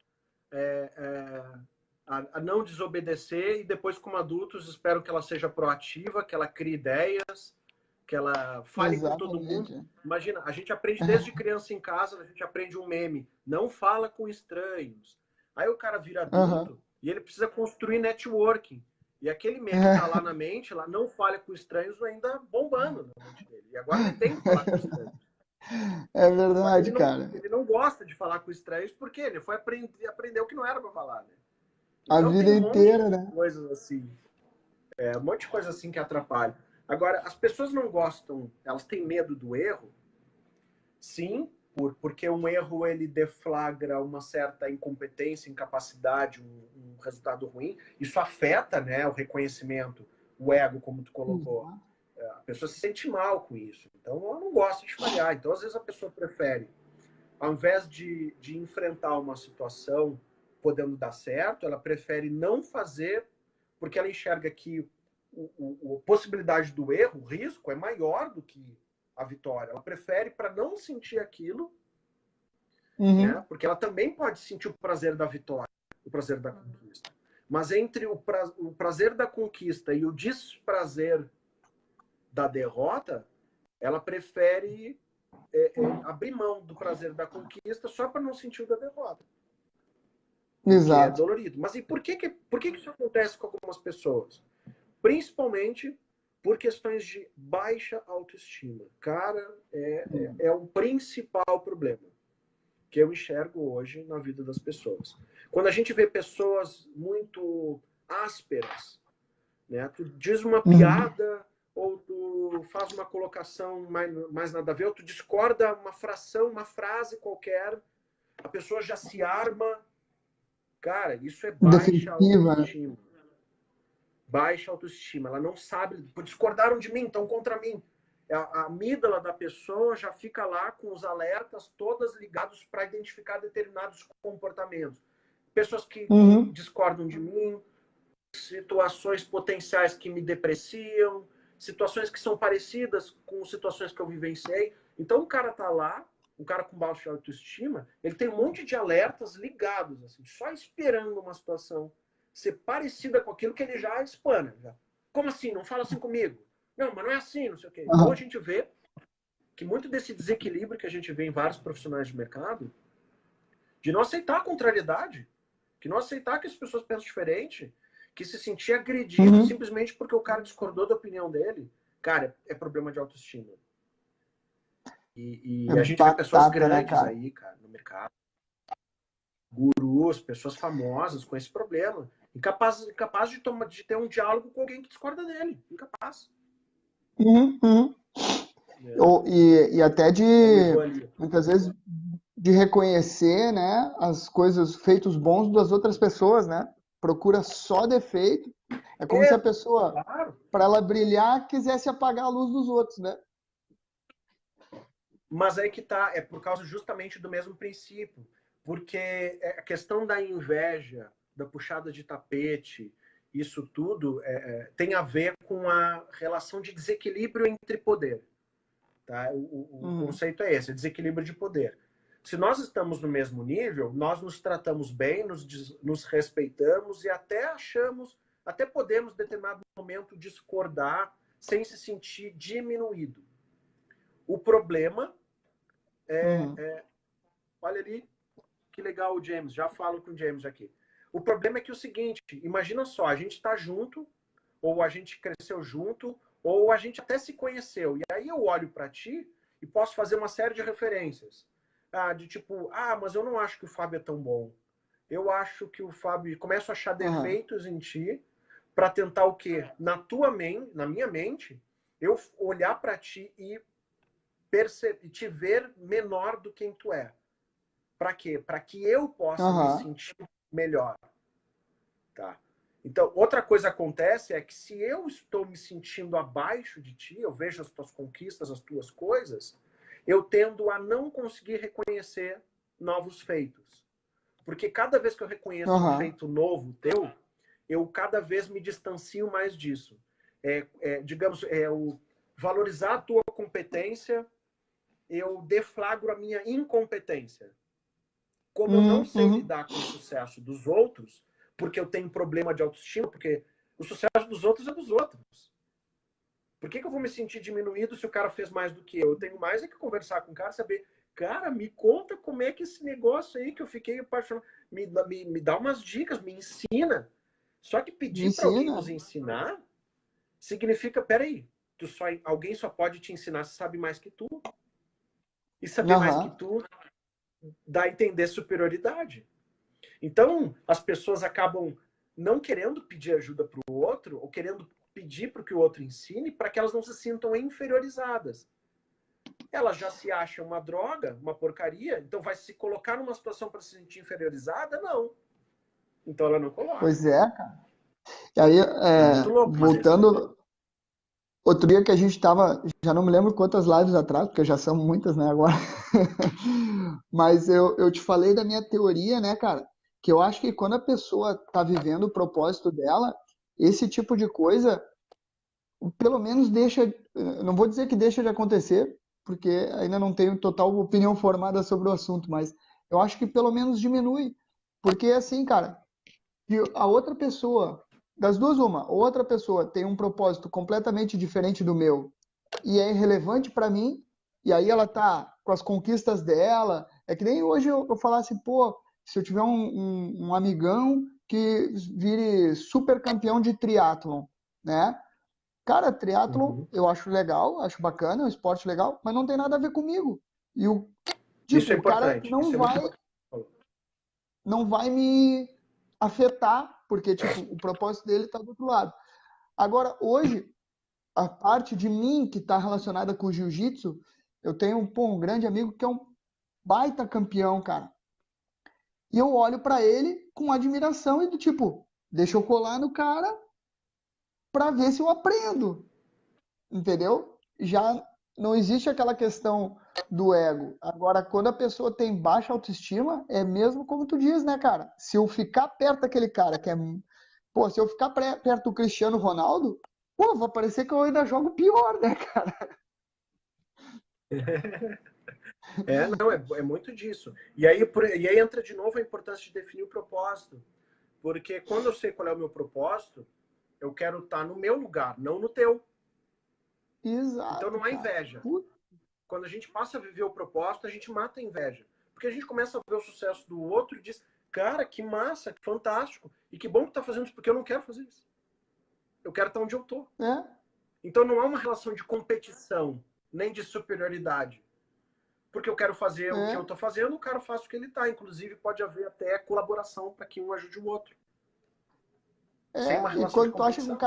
a não desobedecer, e depois, como adultos, esperam que ela seja proativa, que ela crie ideias, que ela fale com todo mundo. Exatamente. Imagina, a gente aprende desde criança em casa, a gente aprende um meme, não fala com estranhos. Aí o cara vira adulto e ele precisa construir networking. E aquele meme tá lá na mente, lá, não fale com estranhos, ainda bombando na mente dele. E agora ele tem que falar com estranhos. É Só que verdade, cara. ele não gosta de falar com estranhos porque ele foi aprender o que não era para falar, né? A Então tem vida um monte inteira, de né? coisas assim, um monte de coisa assim que atrapalha. Agora, as pessoas não gostam, elas têm medo do erro, sim, porque um erro ele deflagra uma certa incompetência, incapacidade, um resultado ruim. Isso afeta, né, o reconhecimento, o ego, como tu colocou. A pessoa se sente mal com isso. Então, ela não gosta de falhar. Então, às vezes, a pessoa prefere, ao invés de enfrentar uma situação podendo dar certo, ela prefere não fazer, porque ela enxerga que a possibilidade do erro, o risco, é maior do que a vitória. Ela prefere para não sentir aquilo, né? Porque ela também pode sentir o prazer da vitória, o prazer da conquista. Mas entre o prazer da conquista e o desprazer da derrota, ela prefere abrir mão do prazer da conquista só para não sentir o da derrota. Que é dolorido. Mas e por que isso acontece com algumas pessoas? Principalmente por questões de baixa autoestima. Cara, é o principal problema que eu enxergo hoje na vida das pessoas. Quando a gente vê pessoas muito ásperas, né? Tu diz uma piada ou tu faz uma colocação mais nada a ver, ou tu discorda uma fração, uma frase qualquer, a pessoa já se arma. Cara, isso é baixa autoestima. Baixa autoestima. Ela não sabe. Discordaram de mim, estão contra mim. a amígdala da pessoa já fica lá com os alertas todas ligados para identificar determinados comportamentos. Pessoas que discordam de mim, situações potenciais que me depreciam, situações que são parecidas com situações que eu vivenciei. Então o cara tá lá, um cara com baixa autoestima, ele tem um monte de alertas ligados, assim, só esperando uma situação ser parecida com aquilo que ele já espana. Já. Como assim? Não fala assim comigo. Não, mas não é assim, não sei o quê. Então a gente vê que muito desse desequilíbrio que a gente vê em vários profissionais de mercado, de não aceitar a contrariedade, que não aceitar que as pessoas pensam diferente, que se sentir agredido simplesmente porque o cara discordou da opinião dele, cara, é problema de autoestima. E a gente vê pessoas grandes aí, cara, no mercado, gurus, pessoas famosas com esse problema, incapazes de ter um diálogo com alguém que discorda dele, incapaz. E até de, muitas vezes, de reconhecer, né, as coisas, feitos bons das outras pessoas, né? Procura só defeito. É como se a pessoa, para ela brilhar, quisesse apagar a luz dos outros, né? Mas aí que tá, é por causa justamente do mesmo princípio. Porque a questão da inveja, da puxada de tapete, isso tudo tem a ver com a relação de desequilíbrio entre poder. Tá? O conceito é esse, desequilíbrio de poder. Se nós estamos no mesmo nível, nós nos tratamos bem, nos respeitamos e até podemos, em determinado momento, discordar sem se sentir diminuído. O problema olha ali, que legal o James, já falo com o James aqui. O problema é que é o seguinte, imagina só, a gente está junto, ou a gente cresceu junto, ou a gente até se conheceu. E aí eu olho para ti e posso fazer uma série de referências. De tipo, mas eu não acho que o Fábio é tão bom. Eu acho que o Fábio... Começo a achar defeitos em ti para tentar o quê? Na minha mente, eu olhar para ti e te ver menor do que tu é. Para quê? Para que eu possa me sentir melhor. Tá? Então, outra coisa acontece é que se eu estou me sentindo abaixo de ti, eu vejo as tuas conquistas, as tuas coisas, eu tendo a não conseguir reconhecer novos feitos. Porque cada vez que eu reconheço um feito novo teu, eu cada vez me distancio mais disso. Digamos, valorizar a tua competência, eu deflagro a minha incompetência. Como eu não sei lidar com o sucesso dos outros, porque eu tenho problema de autoestima, porque o sucesso dos outros é dos outros. Por que eu vou me sentir diminuído se o cara fez mais do que eu? Eu tenho mais que conversar com o cara, saber, cara, me conta como é que esse negócio aí que eu fiquei apaixonado, me dá umas dicas, me ensina. Só que pedir para alguém nos ensinar significa, peraí, alguém só pode te ensinar se sabe mais que tu. E saber mais que tu dá a entender superioridade. Então, as pessoas acabam não querendo pedir ajuda para o outro, ou querendo pedir para que o outro ensine, para que elas não se sintam inferiorizadas. Ela já se acha uma droga, uma porcaria, então vai se colocar numa situação para se sentir inferiorizada? Não. Então ela não coloca. Pois é, cara. E aí, muito louco, voltando... Outro dia que a gente estava, já não me lembro quantas lives atrás, porque já são muitas, né, agora. Mas eu te falei da minha teoria, né, cara? Que eu acho que quando a pessoa tá vivendo o propósito dela, esse tipo de coisa, pelo menos deixa, não vou dizer que deixa de acontecer, porque ainda não tenho total opinião formada sobre o assunto, mas eu acho que pelo menos diminui. Porque assim, cara, a outra pessoa, das duas uma, outra pessoa tem um propósito completamente diferente do meu e é irrelevante para mim, e aí ela tá com as conquistas dela, é que nem hoje eu falasse, pô, se eu tiver um amigão que vire super campeão de triatlon, né? Cara, triatlon eu acho legal, acho bacana, é um esporte legal, mas não tem nada a ver comigo. E isso é o cara importante. não vai me afetar, porque tipo, o propósito dele está do outro lado. Agora, hoje, a parte de mim que está relacionada com o jiu-jitsu, eu tenho um grande amigo que é um baita campeão, cara. E eu olho para ele com admiração e do tipo, deixa eu colar no cara para ver se eu aprendo. Entendeu? Já não existe aquela questão do ego. Agora, quando a pessoa tem baixa autoestima, é mesmo como tu diz, né, cara? Se eu ficar perto daquele cara que é. Pô, se eu ficar perto do Cristiano Ronaldo, pô, vai parecer que eu ainda jogo pior, né, cara? Não, é muito disso. E aí entra de novo a importância de definir o propósito. Porque quando eu sei qual é o meu propósito, eu quero estar no meu lugar, não no teu. Então Exato, não há cara. inveja. Quando a gente passa a viver o propósito, a gente mata a inveja. Porque a gente começa a ver o sucesso do outro e diz, cara, que massa, que fantástico. E que bom que tá fazendo isso, porque eu não quero fazer isso. Eu quero estar onde eu tô. É, Então não há uma relação de competição, nem de superioridade. Porque eu quero fazer o que eu é, tô fazendo, o cara faz o que ele tá. Inclusive, pode haver até colaboração para que um ajude o outro. Sem uma é. relação de competição.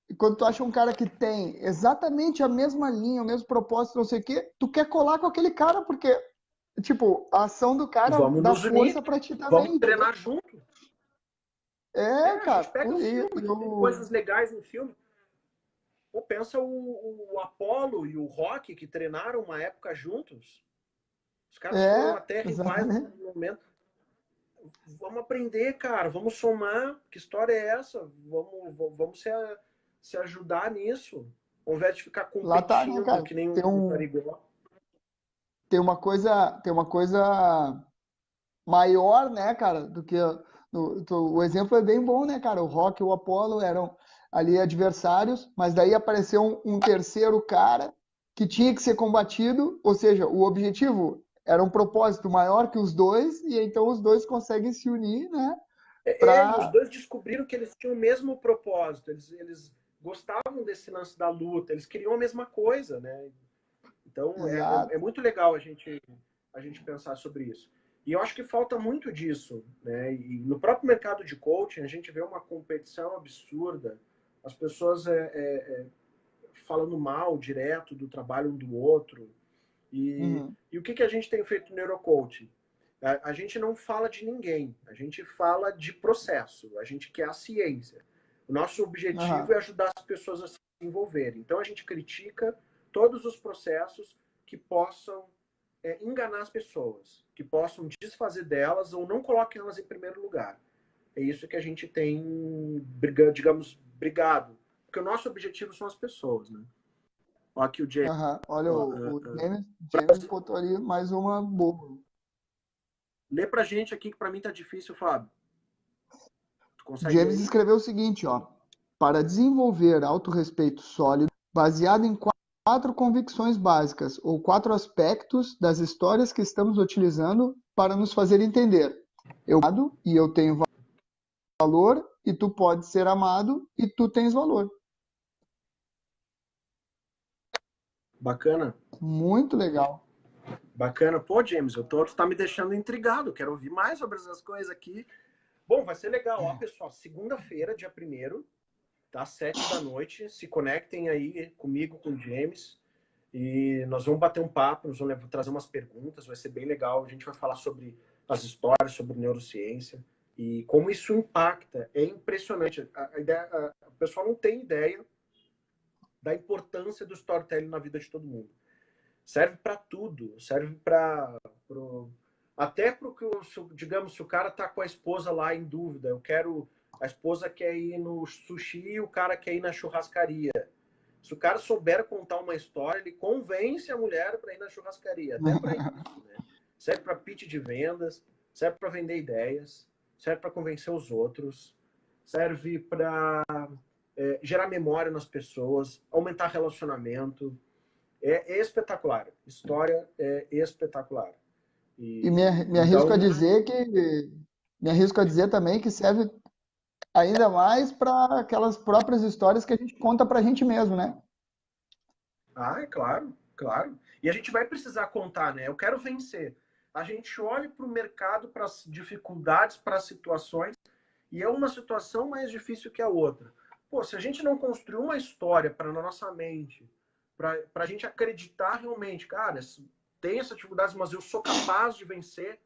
E quando tu acha um cara que tem exatamente a mesma linha, o mesmo propósito, não sei o quê, tu quer colar com aquele cara, porque, tipo, a ação do cara Vamos dá nos unir, força pra ti vamos também, entendeu? treinar junto. É, A gente cara. pega filmes, tem coisas legais no filme. Pô, pensa o Apollo e o Rock que treinaram uma época juntos. Os caras foram até rivais no Exatamente. momento. Vamos aprender, cara. Vamos somar. Que história é essa? Vamos se ajudar nisso. Ao invés de ficar Lá tá, né, competindo cara? que nem um tarigó. Tem uma coisa maior, né, cara, do que o exemplo é bem bom, né, cara? O Rock e o Apollo eram ali adversários, mas daí apareceu um terceiro cara que tinha que ser combatido, ou seja, o objetivo era um propósito maior que os dois, e então os dois conseguem se unir, né, E os pra... dois descobriram que eles tinham o mesmo propósito. Eles gostavam desse lance da luta. Eles queriam a mesma coisa, né? Então, é Exato. muito legal a gente pensar sobre isso. E eu acho que falta muito disso, né? E no próprio mercado de coaching, a gente vê uma competição absurda, as pessoas falando mal direto do trabalho um do outro. Uhum. E o que a gente tem feito no Neurocoaching? A gente não fala de ninguém, a gente fala de processo, a gente quer a ciência. O nosso objetivo Aham. é ajudar as pessoas a se envolverem. Então a gente critica todos os processos que possam enganar as pessoas, que possam desfazer delas ou não coloquem elas em primeiro lugar. É isso que a gente tem, digamos, brigado. Porque o nosso objetivo são as pessoas, né? Ó, aqui o James. Aham. Olha, Ó, o James botou ali mais uma boa. lê pra gente aqui que pra mim tá difícil, Fábio. Tu consegue ler James aí? escreveu o seguinte, ó: para desenvolver autorrespeito sólido, baseado em quatro convicções básicas ou quatro aspectos das histórias que estamos utilizando para nos fazer entender. Eu sou amado e eu tenho valor, e tu pode ser amado e tu tens valor. Bacana. Muito legal. Bacana. Pô, James, tu tá me deixando intrigado. Quero ouvir mais sobre essas coisas aqui. Bom, vai ser legal. Ó, pessoal, segunda-feira, dia 1º, tá? Às 7 da noite. Se conectem aí comigo, com o James. E nós vamos bater um papo, nós vamos trazer umas perguntas, vai ser bem legal. A gente vai falar sobre as histórias, sobre neurociência e como isso impacta. É impressionante. O pessoal não tem ideia da importância do storytelling na vida de todo mundo. Serve para tudo, serve para até para o que, digamos, se o cara tá com a esposa lá em dúvida, a esposa quer ir no sushi e o cara quer ir na churrascaria. Se o cara souber contar uma história, ele convence a mulher para ir na churrascaria. Até para isso, né? Serve para pitch de vendas, serve para vender ideias, serve para convencer os outros, serve para gerar memória nas pessoas, aumentar relacionamento. É espetacular. História é espetacular. E me arrisco a Então, dizer me arrisco a dizer também que serve ainda mais para aquelas próprias histórias que a gente conta para a gente mesmo, né? é claro, claro. E a gente vai precisar contar, né? Eu quero vencer. A gente olha para o mercado, para as dificuldades, para as situações, e é uma situação mais difícil que a outra. Pô, se a gente não construir uma história para na nossa mente, para a gente acreditar realmente, cara, tem essa dificuldade, mas eu sou capaz de vencer,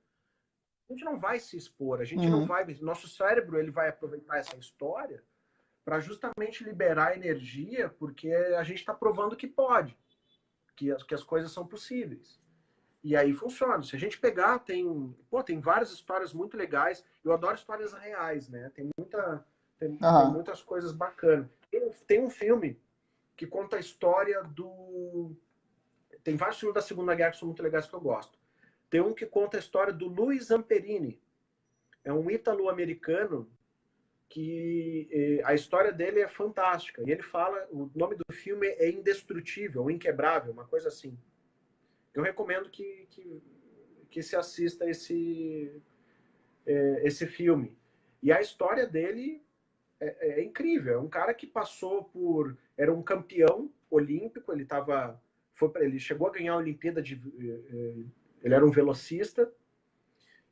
a gente não vai se expor, a gente não Uhum. vai. Nosso cérebro ele vai aproveitar essa história para justamente liberar energia, porque a gente está provando que pode, que as coisas são possíveis. E aí funciona. Se a gente pegar, tem várias histórias muito legais. Eu adoro histórias reais, né? Tem muitas coisas bacanas. Tem um filme que conta a história do... Tem vários filmes da Segunda Guerra que são muito legais que eu gosto. Tem um que conta a história do Louis Zamperini. É um ítalo-americano que a história dele é fantástica. E ele fala, o nome do filme é Indestrutível, Inquebrável, uma coisa assim. Eu recomendo que se assista esse filme. E a história dele é incrível. É um cara que passou por... Era um campeão olímpico, ele chegou a ganhar a Olimpíada ele era um velocista,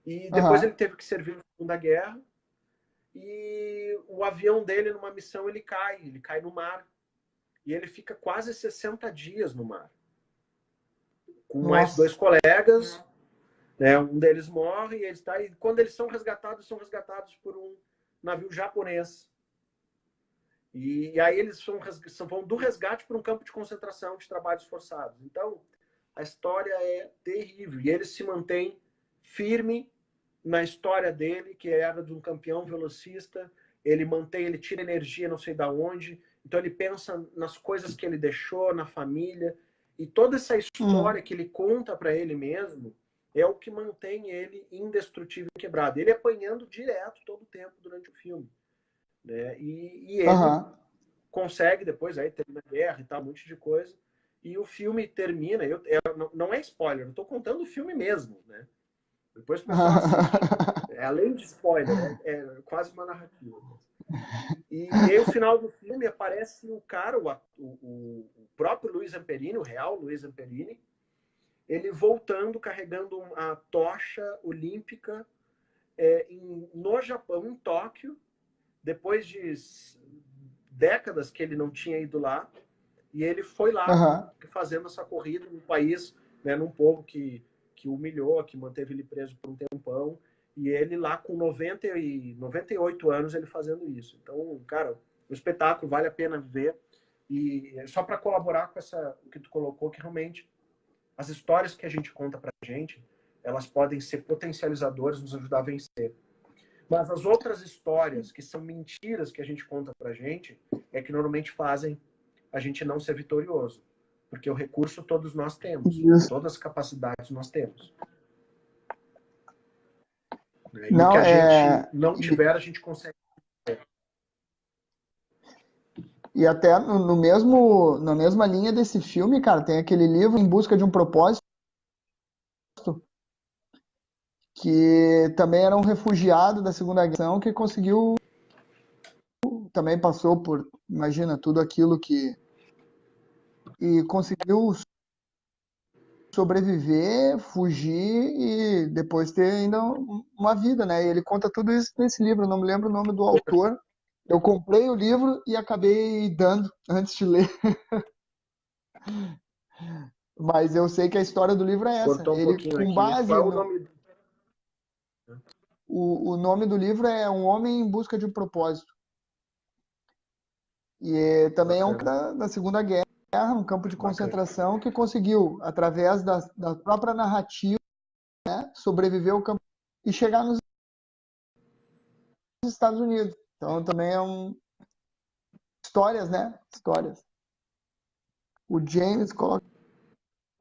e depois ele teve que servir na Segunda Guerra, e o avião dele, numa missão, ele cai no mar, e ele fica quase 60 dias no mar, com mais 2 colegas, né? Um deles morre, e quando eles são resgatados por um navio japonês. E aí eles vão do resgate para um campo de concentração de trabalhos forçados. Então, a história é terrível. E ele se mantém firme na história dele, que era de um campeão velocista. Ele tira energia não sei da onde. Então, ele pensa nas coisas que ele deixou, na família. E toda essa história que ele conta para ele mesmo é o que mantém ele indestrutível e quebrado. Ele apanhando direto todo o tempo durante o filme. Né? E ele consegue depois, aí termina a guerra e tal, um monte de coisa, e o filme termina, não é spoiler, eu estou contando o filme mesmo, né? Depois o pessoal assiste. Além de spoiler, é quase uma narrativa. E aí o final do filme aparece o cara, o próprio Louis Zamperini, o real Louis Zamperini, ele voltando, carregando a tocha olímpica no Japão, em Tóquio, depois de décadas que ele não tinha ido lá, e ele foi lá fazendo essa corrida num país, né, num povo que humilhou, que manteve ele preso por um tempão, e ele lá com 98 anos ele fazendo isso. Então, cara, o espetáculo vale a pena ver, e só para colaborar com o que tu colocou, que realmente as histórias que a gente conta pra gente, elas podem ser potencializadoras, nos ajudar a vencer. Mas as outras histórias, que são mentiras que a gente conta pra gente, é que normalmente fazem a gente não ser vitorioso. Porque o recurso todos nós temos. Todas as capacidades nós temos. E o que a gente não tiver, a gente consegue. E até na mesma linha desse filme, cara, tem aquele livro Em Busca de um Propósito, que também era um refugiado da Segunda Guerra, que conseguiu, também passou por, imagina, tudo aquilo e conseguiu sobreviver, fugir e depois ter ainda uma vida, né? E ele conta tudo isso nesse livro, não me lembro o nome do autor. Eu comprei o livro e acabei dando antes de ler. Mas eu sei que a história do livro é essa. Cortou um Ele, pouquinho com aqui. base Qual é o nome? o nome do livro é Um Homem em Busca de um Propósito. E também é um da Segunda Guerra, um campo de concentração, que conseguiu, através da própria narrativa, né, sobreviver ao campo e chegar nos Estados Unidos. Então também é histórias, né? Histórias. O James coloca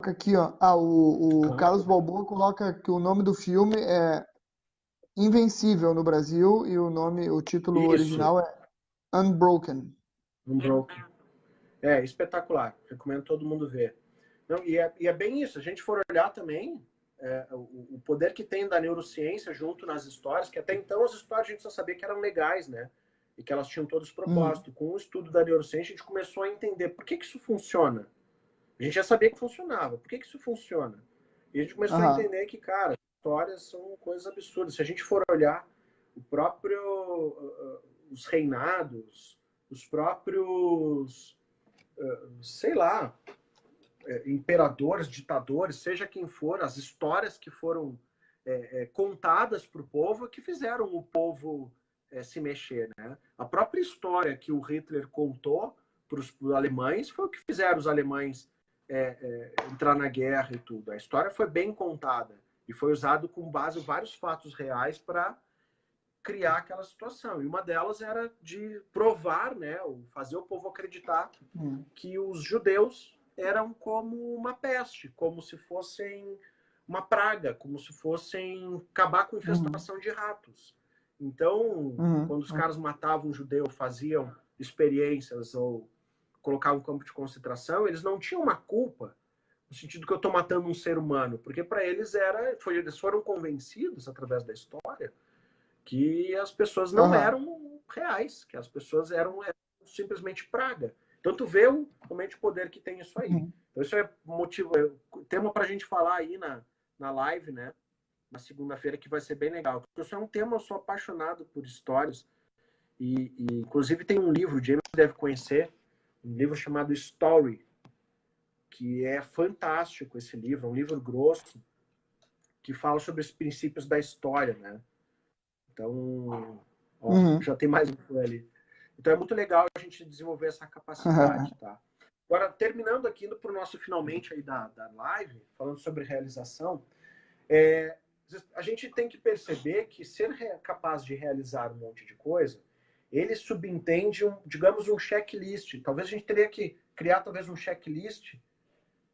aqui, ó. O Carlos Balboa coloca que o nome do filme é Invencível no Brasil e o título original é Unbroken. Unbroken. É espetacular. Recomendo todo mundo ver. Não, e é bem isso. Se a gente for olhar também o poder que tem da neurociência junto nas histórias, que até então as histórias a gente só sabia que eram legais, né? E que elas tinham todos propósito. Com o estudo da neurociência, a gente começou a entender por que isso funciona. A gente já sabia que funcionava. Por que isso funciona? E a gente começou a entender que, cara, histórias são coisas absurdas. Se a gente for olhar os reinados, os próprios, sei lá, imperadores, ditadores, seja quem for, as histórias que foram contadas para o povo, que fizeram o povo se mexer, né? A própria história que o Hitler contou para os alemães foi o que fizeram os alemães entrar na guerra e tudo. A história foi bem contada e foi usado com base em vários fatos reais para criar aquela situação. E uma delas era de provar, né, fazer o povo acreditar que os judeus eram como uma peste, como se fossem uma praga, como se fossem acabar com a infestação de ratos. Então, quando os caras matavam um judeu, faziam experiências ou colocavam um campo de concentração, eles não tinham uma culpa no sentido que eu estou matando um ser humano, porque para eles eles foram convencidos através da história que as pessoas não eram reais, que as pessoas eram simplesmente praga. Então tu vê realmente o poder que tem isso aí. Então isso é tema para a gente falar aí na live, né? Na segunda-feira, que vai ser bem legal. Porque isso é um tema, eu sou apaixonado por histórias. E inclusive tem um livro, o James deve conhecer, um livro chamado Story, que é fantástico esse livro, é um livro grosso, que fala sobre os princípios da história, né? Então, já tem mais um ali. Então é muito legal a gente desenvolver essa capacidade, tá? Agora, terminando aqui, indo para o nosso finalmente aí da live, falando sobre realização, a gente tem que perceber que ser capaz de realizar um monte de coisa, ele subentende, digamos, um checklist. Talvez a gente teria que criar talvez um checklist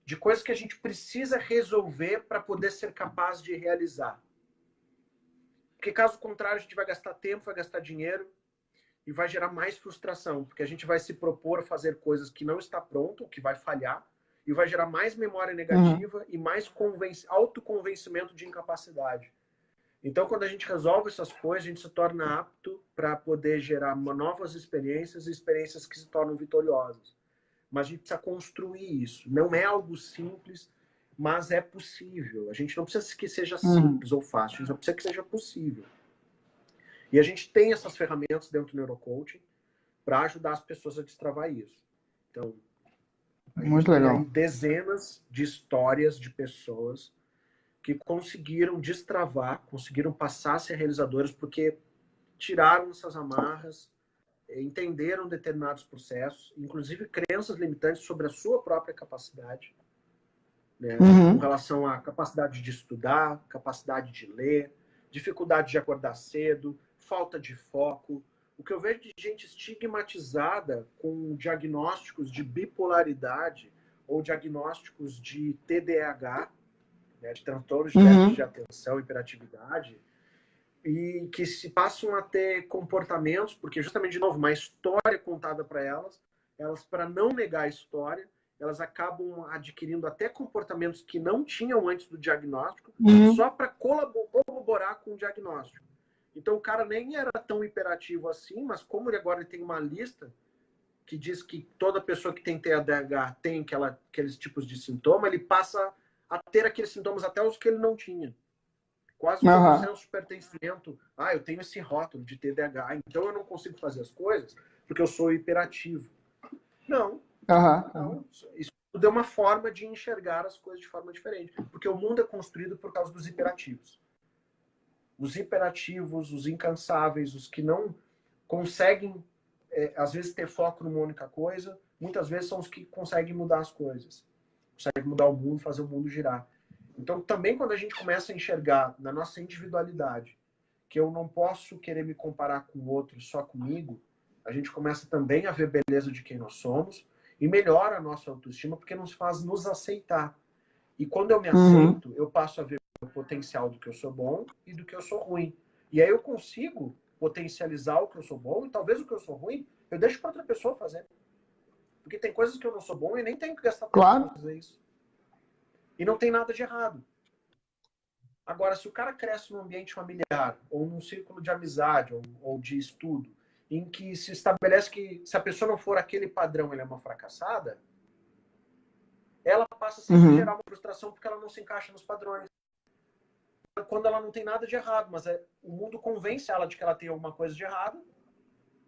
de coisas que a gente precisa resolver para poder ser capaz de realizar. Porque caso contrário, a gente vai gastar tempo, vai gastar dinheiro e vai gerar mais frustração, porque a gente vai se propor a fazer coisas que não está pronto, que vai falhar, e vai gerar mais memória negativa e mais autoconvencimento de incapacidade. Então, quando a gente resolve essas coisas, a gente se torna apto para poder gerar novas experiências e experiências que se tornam vitoriosas. Mas a gente precisa construir isso. Não é algo simples, mas é possível. A gente não precisa que seja simples ou fácil, a gente só precisa que seja possível. E a gente tem essas ferramentas dentro do neurocoaching para ajudar as pessoas a destravar isso. Então, a gente Muito legal. tem aí dezenas de histórias de pessoas que conseguiram destravar, conseguiram passar a ser realizadoras porque tiraram essas amarras, entenderam determinados processos, inclusive crenças limitantes sobre a sua própria capacidade, né, com relação à capacidade de estudar, capacidade de ler, dificuldade de acordar cedo, falta de foco. O que eu vejo de gente estigmatizada com diagnósticos de bipolaridade ou diagnósticos de TDAH, né, de transtornos de déficit de atenção e hiperatividade, e que se passam a ter comportamentos, porque justamente, de novo, uma história contada para elas, para não negar a história, elas acabam adquirindo até comportamentos que não tinham antes do diagnóstico, só para corroborar com o diagnóstico. Então o cara nem era tão hiperativo assim, mas como ele agora tem uma lista que diz que toda pessoa que tem TDAH tem aqueles tipos de sintoma, ele passa a ter aqueles sintomas até os que ele não tinha. Quase como um senso de pertencimento. Eu tenho esse rótulo de TDAH, então eu não consigo fazer as coisas porque eu sou hiperativo. Não. Não. Isso tudo é uma forma de enxergar as coisas de forma diferente. Porque o mundo é construído por causa dos hiperativos. Os hiperativos, os incansáveis, os que não conseguem, às vezes, ter foco numa única coisa, muitas vezes são os que conseguem mudar as coisas. Conseguem mudar o mundo, fazer o mundo girar. Então, também quando a gente começa a enxergar na nossa individualidade que eu não posso querer me comparar com o outro só comigo, a gente começa também a ver a beleza de quem nós somos e melhora a nossa autoestima porque nos faz nos aceitar. E quando eu me aceito, eu passo a ver o potencial do que eu sou bom e do que eu sou ruim. E aí eu consigo potencializar o que eu sou bom e talvez o que eu sou ruim eu deixo para outra pessoa fazer. Porque tem coisas que eu não sou bom e nem tenho que gastar tempo para fazer isso. E não tem nada de errado. Agora, se o cara cresce num ambiente familiar, ou num círculo de amizade, ou de estudo, em que se estabelece que se a pessoa não for aquele padrão, ela é uma fracassada, ela passa sempre a gerar uma frustração porque ela não se encaixa nos padrões. Quando ela não tem nada de errado, mas o mundo convence ela de que ela tem alguma coisa de errado,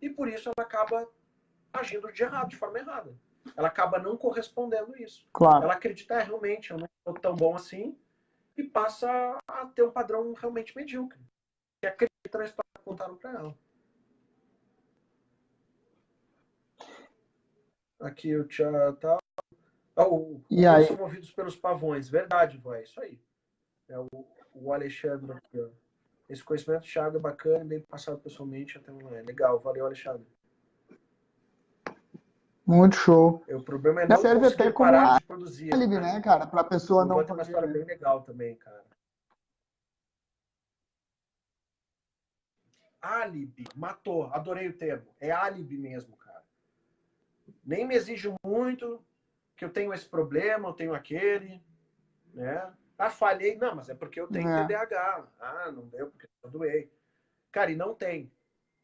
e por isso ela acaba agindo de errado, de forma errada. Ela acaba não correspondendo a isso. Claro. Ela acredita, realmente, eu não sou tão bom assim, e passa a ter um padrão realmente medíocre. Que acredita na história que contaram para ela. Aqui o Tchá tá. E aí? São movidos pelos pavões. Verdade, vô, é isso aí. É o Alexandre aqui, ó. Esse conhecimento, Thiago, é bacana, bem passado pessoalmente até online. Legal, valeu, Alexandre. Muito show. O problema é não Serve até conseguir como parar de produzir. álibi, né, cara? Pra pessoa O não Ivan tem uma fazer, história né? bem legal também, cara. Álibi, matou, adorei o termo. É álibi mesmo, cara. Nem me exijo muito que eu tenho esse problema, eu tenho aquele, né? Ah, falhei. Não, mas é porque eu tenho É. TDAH. Ah, não deu porque eu doei. Cara, e não tem.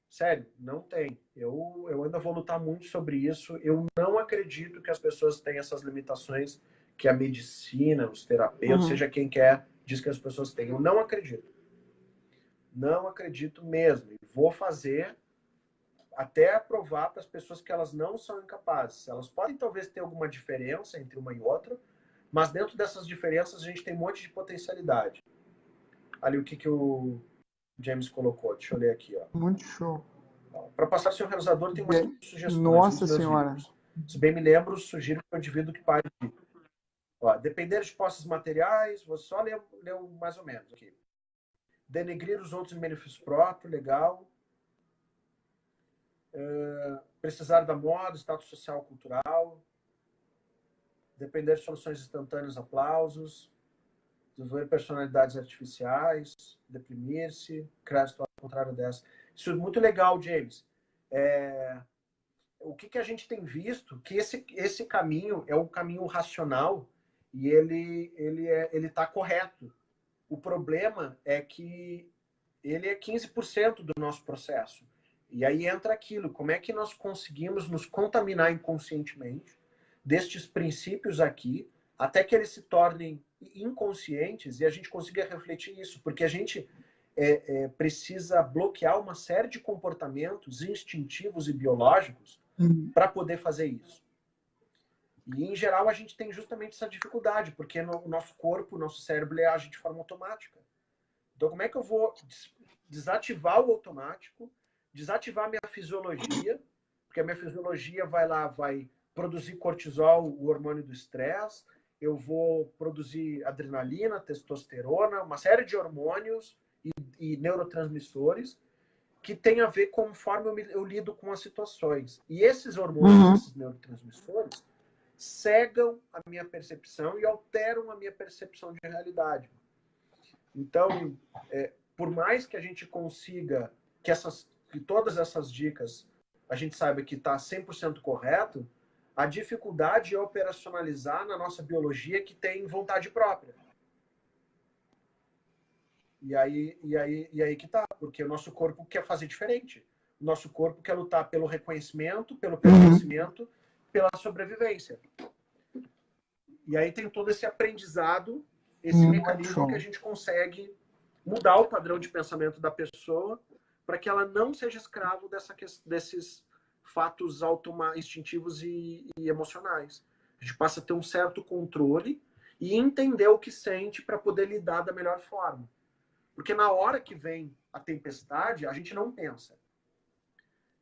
Sério, não tem. Eu ainda vou lutar muito sobre isso. Eu não acredito que as pessoas têm essas limitações que a medicina, os terapeutas, Uhum. seja quem quer, diz que as pessoas têm. Eu não acredito. Não acredito mesmo. E vou fazer até provar para as pessoas que elas não são incapazes. Elas podem talvez ter alguma diferença entre uma e outra, mas dentro dessas diferenças a gente tem um monte de potencialidade. Ali o que o James colocou. Deixa eu ler aqui, ó. Muito show. Para passar seu realizador, tem umas sugestões Nossa nos meus Senhora. livros. Se bem me lembro, sugiro que o indivíduo que pare de... Ó, depender de posses materiais, vou só ler mais ou menos aqui. Denegrir os outros em benefício próprio, legal. Precisar da moda, status social, cultural. Depender de soluções instantâneas, aplausos. Desenvolver personalidades artificiais. Deprimir-se. Crédito ao contrário dessa. Isso é muito legal, James. O que a gente tem visto que esse caminho é o caminho racional e ele está correto. O problema é que ele é 15% do nosso processo. E aí entra aquilo, como é que nós conseguimos nos contaminar inconscientemente destes princípios aqui, até que eles se tornem inconscientes e a gente consiga refletir isso, porque a gente precisa bloquear uma série de comportamentos instintivos e biológicos para poder fazer isso. E, em geral, a gente tem justamente essa dificuldade, porque o nosso corpo, o nosso cérebro, ele age de forma automática. Então, como é que eu vou desativar o automático, desativar a minha fisiologia, porque a minha fisiologia vai produzir cortisol, o hormônio do estresse, eu vou produzir adrenalina, testosterona, uma série de hormônios e neurotransmissores que tem a ver conforme eu lido com as situações. E esses hormônios, esses neurotransmissores, cegam a minha percepção e alteram a minha percepção de realidade. Então, por mais que a gente consiga que todas essas dicas a gente saiba que está 100% correto, a dificuldade é operacionalizar na nossa biologia que tem vontade própria. E aí que tá, porque o nosso corpo quer fazer diferente. O nosso corpo quer lutar pelo reconhecimento, pelo pertencimento, pela sobrevivência. E aí tem todo esse aprendizado, esse mecanismo que a gente consegue mudar o padrão de pensamento da pessoa para que ela não seja escravo desses fatos instintivos e emocionais. A gente passa a ter um certo controle e entender o que sente para poder lidar da melhor forma. Porque na hora que vem a tempestade, a gente não pensa.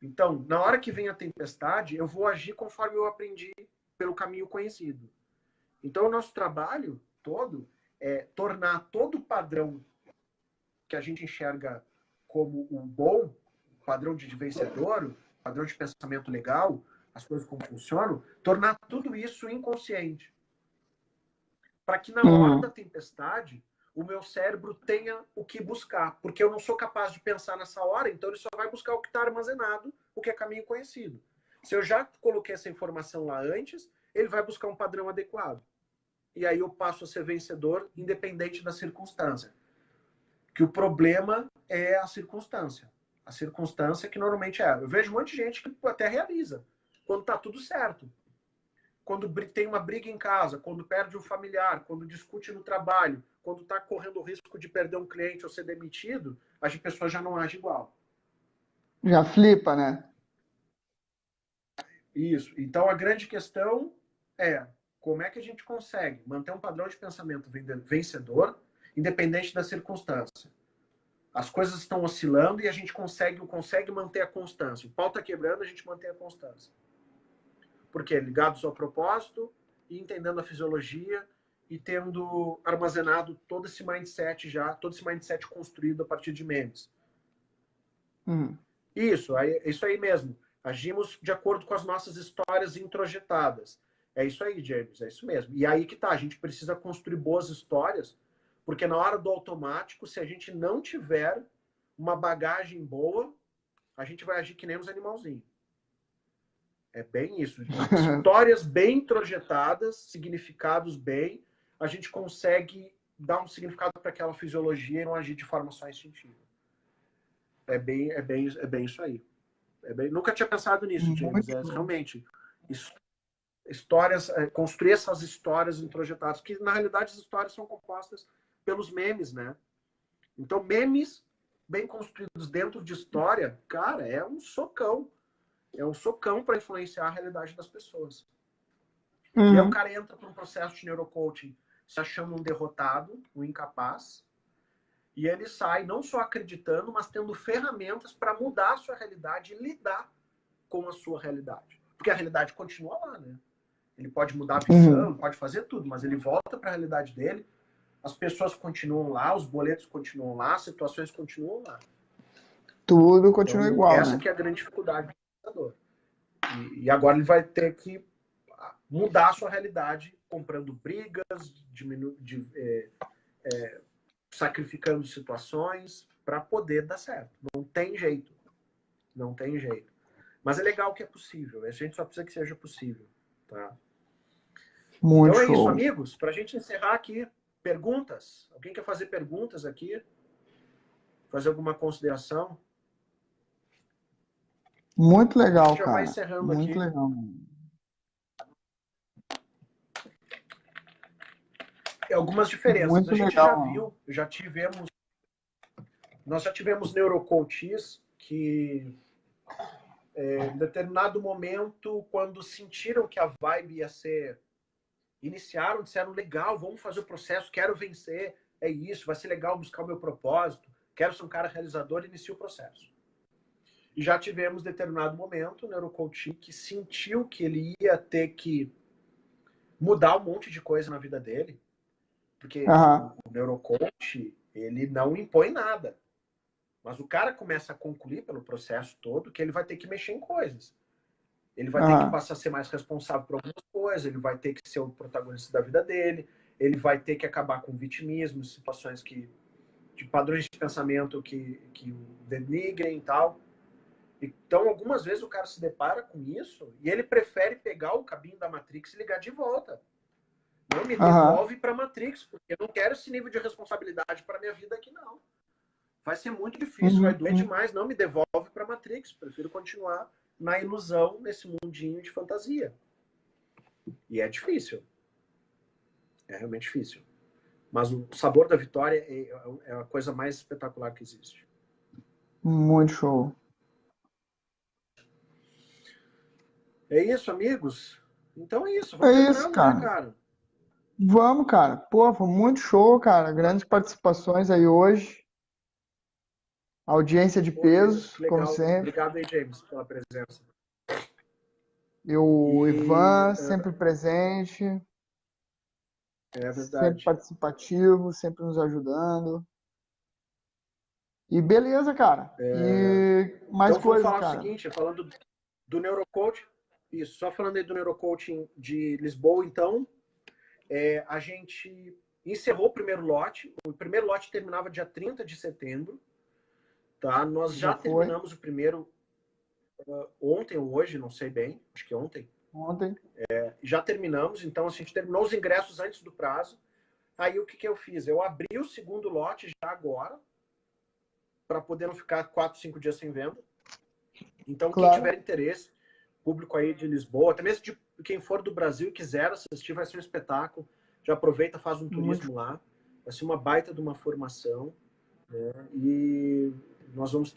Então, na hora que vem a tempestade, eu vou agir conforme eu aprendi pelo caminho conhecido. Então, o nosso trabalho todo é tornar todo o padrão que a gente enxerga como o bom, o padrão de vencedor, o padrão de pensamento legal, as coisas como funcionam, tornar tudo isso inconsciente. Para que na hora da tempestade, o meu cérebro tenha o que buscar. Porque eu não sou capaz de pensar nessa hora, então ele só vai buscar o que está armazenado, o que é caminho conhecido. Se eu já coloquei essa informação lá antes, ele vai buscar um padrão adequado. E aí eu passo a ser vencedor, independente da circunstância. Que o problema é a circunstância. A circunstância que normalmente é. Eu vejo um monte de gente que até realiza, quando está tudo certo. Quando tem uma briga em casa, quando perde um familiar, quando discute no trabalho, quando está correndo o risco de perder um cliente ou ser demitido, a pessoa já não age igual. Já flipa, né? Isso. Então, a grande questão é como é que a gente consegue manter um padrão de pensamento vencedor, independente da circunstância. As coisas estão oscilando e a gente consegue manter a constância. O pau está quebrando, a gente mantém a constância. Porque ligados ao propósito e entendendo a fisiologia e tendo armazenado todo esse mindset construído a partir de memes. Isso aí mesmo. Agimos de acordo com as nossas histórias introjetadas. É isso aí, James, é isso mesmo. E aí que tá, a gente precisa construir boas histórias, porque na hora do automático, se a gente não tiver uma bagagem boa, a gente vai agir que nem os animalzinhos. É bem isso. Histórias bem introjetadas, significados bem, a gente consegue dar um significado para aquela fisiologia e não agir de forma só instintiva. É bem isso aí. Nunca tinha pensado nisso, James. Realmente, histórias, construir essas histórias introjetadas, que na realidade as histórias são compostas pelos memes, né? Então, memes bem construídos dentro de história, cara, é um socão. É um socão para influenciar a realidade das pessoas. E aí o cara entra para um processo de neurocoaching se achando um derrotado, um incapaz, e ele sai não só acreditando, mas tendo ferramentas para mudar a sua realidade e lidar com a sua realidade. Porque a realidade continua lá, né? Ele pode mudar a visão, pode fazer tudo, mas ele volta para a realidade dele, as pessoas continuam lá, os boletos continuam lá, as situações continuam lá. Tudo continua então, igual, essa né? que é a grande dificuldade do pensador. E agora ele vai ter que mudar a sua realidade comprando brigas, sacrificando situações para poder dar certo. Não tem jeito. Não tem jeito. Mas é legal que é possível. A gente só precisa que seja possível. Tá? Muito então é show. isso, amigos. Para a gente encerrar aqui, perguntas. Alguém quer fazer perguntas aqui? Fazer alguma consideração? Muito legal, já cara. vai encerrando Muito aqui. legal. Algumas diferenças. Muito a gente legal. já viu, nós já tivemos neurocoaches que em determinado momento, quando sentiram que a vibe ia ser, iniciaram, disseram, legal, vamos fazer o processo, quero vencer, é isso, vai ser legal buscar o meu propósito, quero ser um cara realizador, inicia o processo. E já tivemos, em determinado momento, o neurocoach que sentiu que ele ia ter que mudar um monte de coisa na vida dele, porque o neurocoach, ele não impõe nada. Mas o cara começa a concluir pelo processo todo que ele vai ter que mexer em coisas. Ele vai ter que passar a ser mais responsável por algumas coisas, ele vai ter que ser o protagonista da vida dele, ele vai ter que acabar com vitimismo, situações de padrões de pensamento que o denigrem e tal. Então, algumas vezes o cara se depara com isso e ele prefere pegar o cabinho da Matrix e ligar de volta. Não me devolve para a Matrix, porque eu não quero esse nível de responsabilidade para minha vida aqui, não. Vai ser muito difícil, vai doer demais. Não me devolve para a Matrix. Prefiro continuar na ilusão, nesse mundinho de fantasia. E é difícil. É realmente difícil. Mas o sabor da vitória é a coisa mais espetacular que existe. Muito show. É isso, amigos? Então é isso. Vamos terminando, cara. Né, cara? Vamos, cara. Pô, foi muito show, cara. Grandes participações aí hoje. Audiência de peso, como sempre. Obrigado aí, James, pela presença. O Ivan, sempre presente. É verdade. Sempre participativo, sempre nos ajudando. E beleza, cara. E mais então, coisas, vou falar cara. o seguinte, falando do neurocoach, isso, só falando aí do neurocoaching de Lisboa, então, a gente encerrou o primeiro lote. O primeiro lote terminava dia 30 de setembro. Tá? Nós já terminamos o primeiro ontem ou hoje, não sei bem, acho que ontem. Já terminamos, então a gente terminou os ingressos antes do prazo. Aí o que eu fiz? Eu abri o segundo lote já agora, para poder não ficar 4, 5 dias sem venda. Então, quem tiver interesse, público aí de Lisboa, até mesmo de quem for do Brasil e quiser assistir, vai ser um espetáculo. Já aproveita, faz um turismo lá. Vai ser uma baita de uma formação. Né? E nós vamos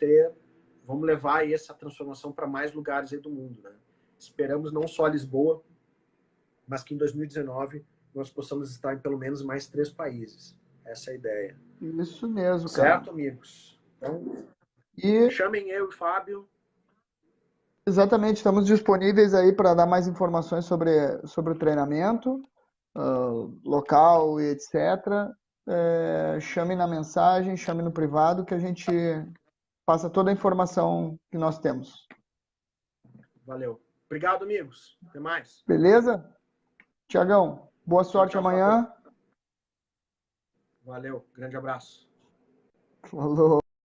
levar aí essa transformação para mais lugares aí do mundo. Né? Esperamos não só Lisboa, mas que em 2019 nós possamos estar em pelo menos mais 3 países. Essa é a ideia. Isso mesmo, cara. Certo, amigos? Então, chamem eu e o Fábio. Exatamente, estamos disponíveis aí para dar mais informações sobre o treinamento, local e etc. Chame na mensagem, chame no privado, que a gente passa toda a informação que nós temos. Valeu. Obrigado, amigos. Até mais. Beleza? Tiagão, boa sorte tchau, amanhã. Valeu. Grande abraço. Falou.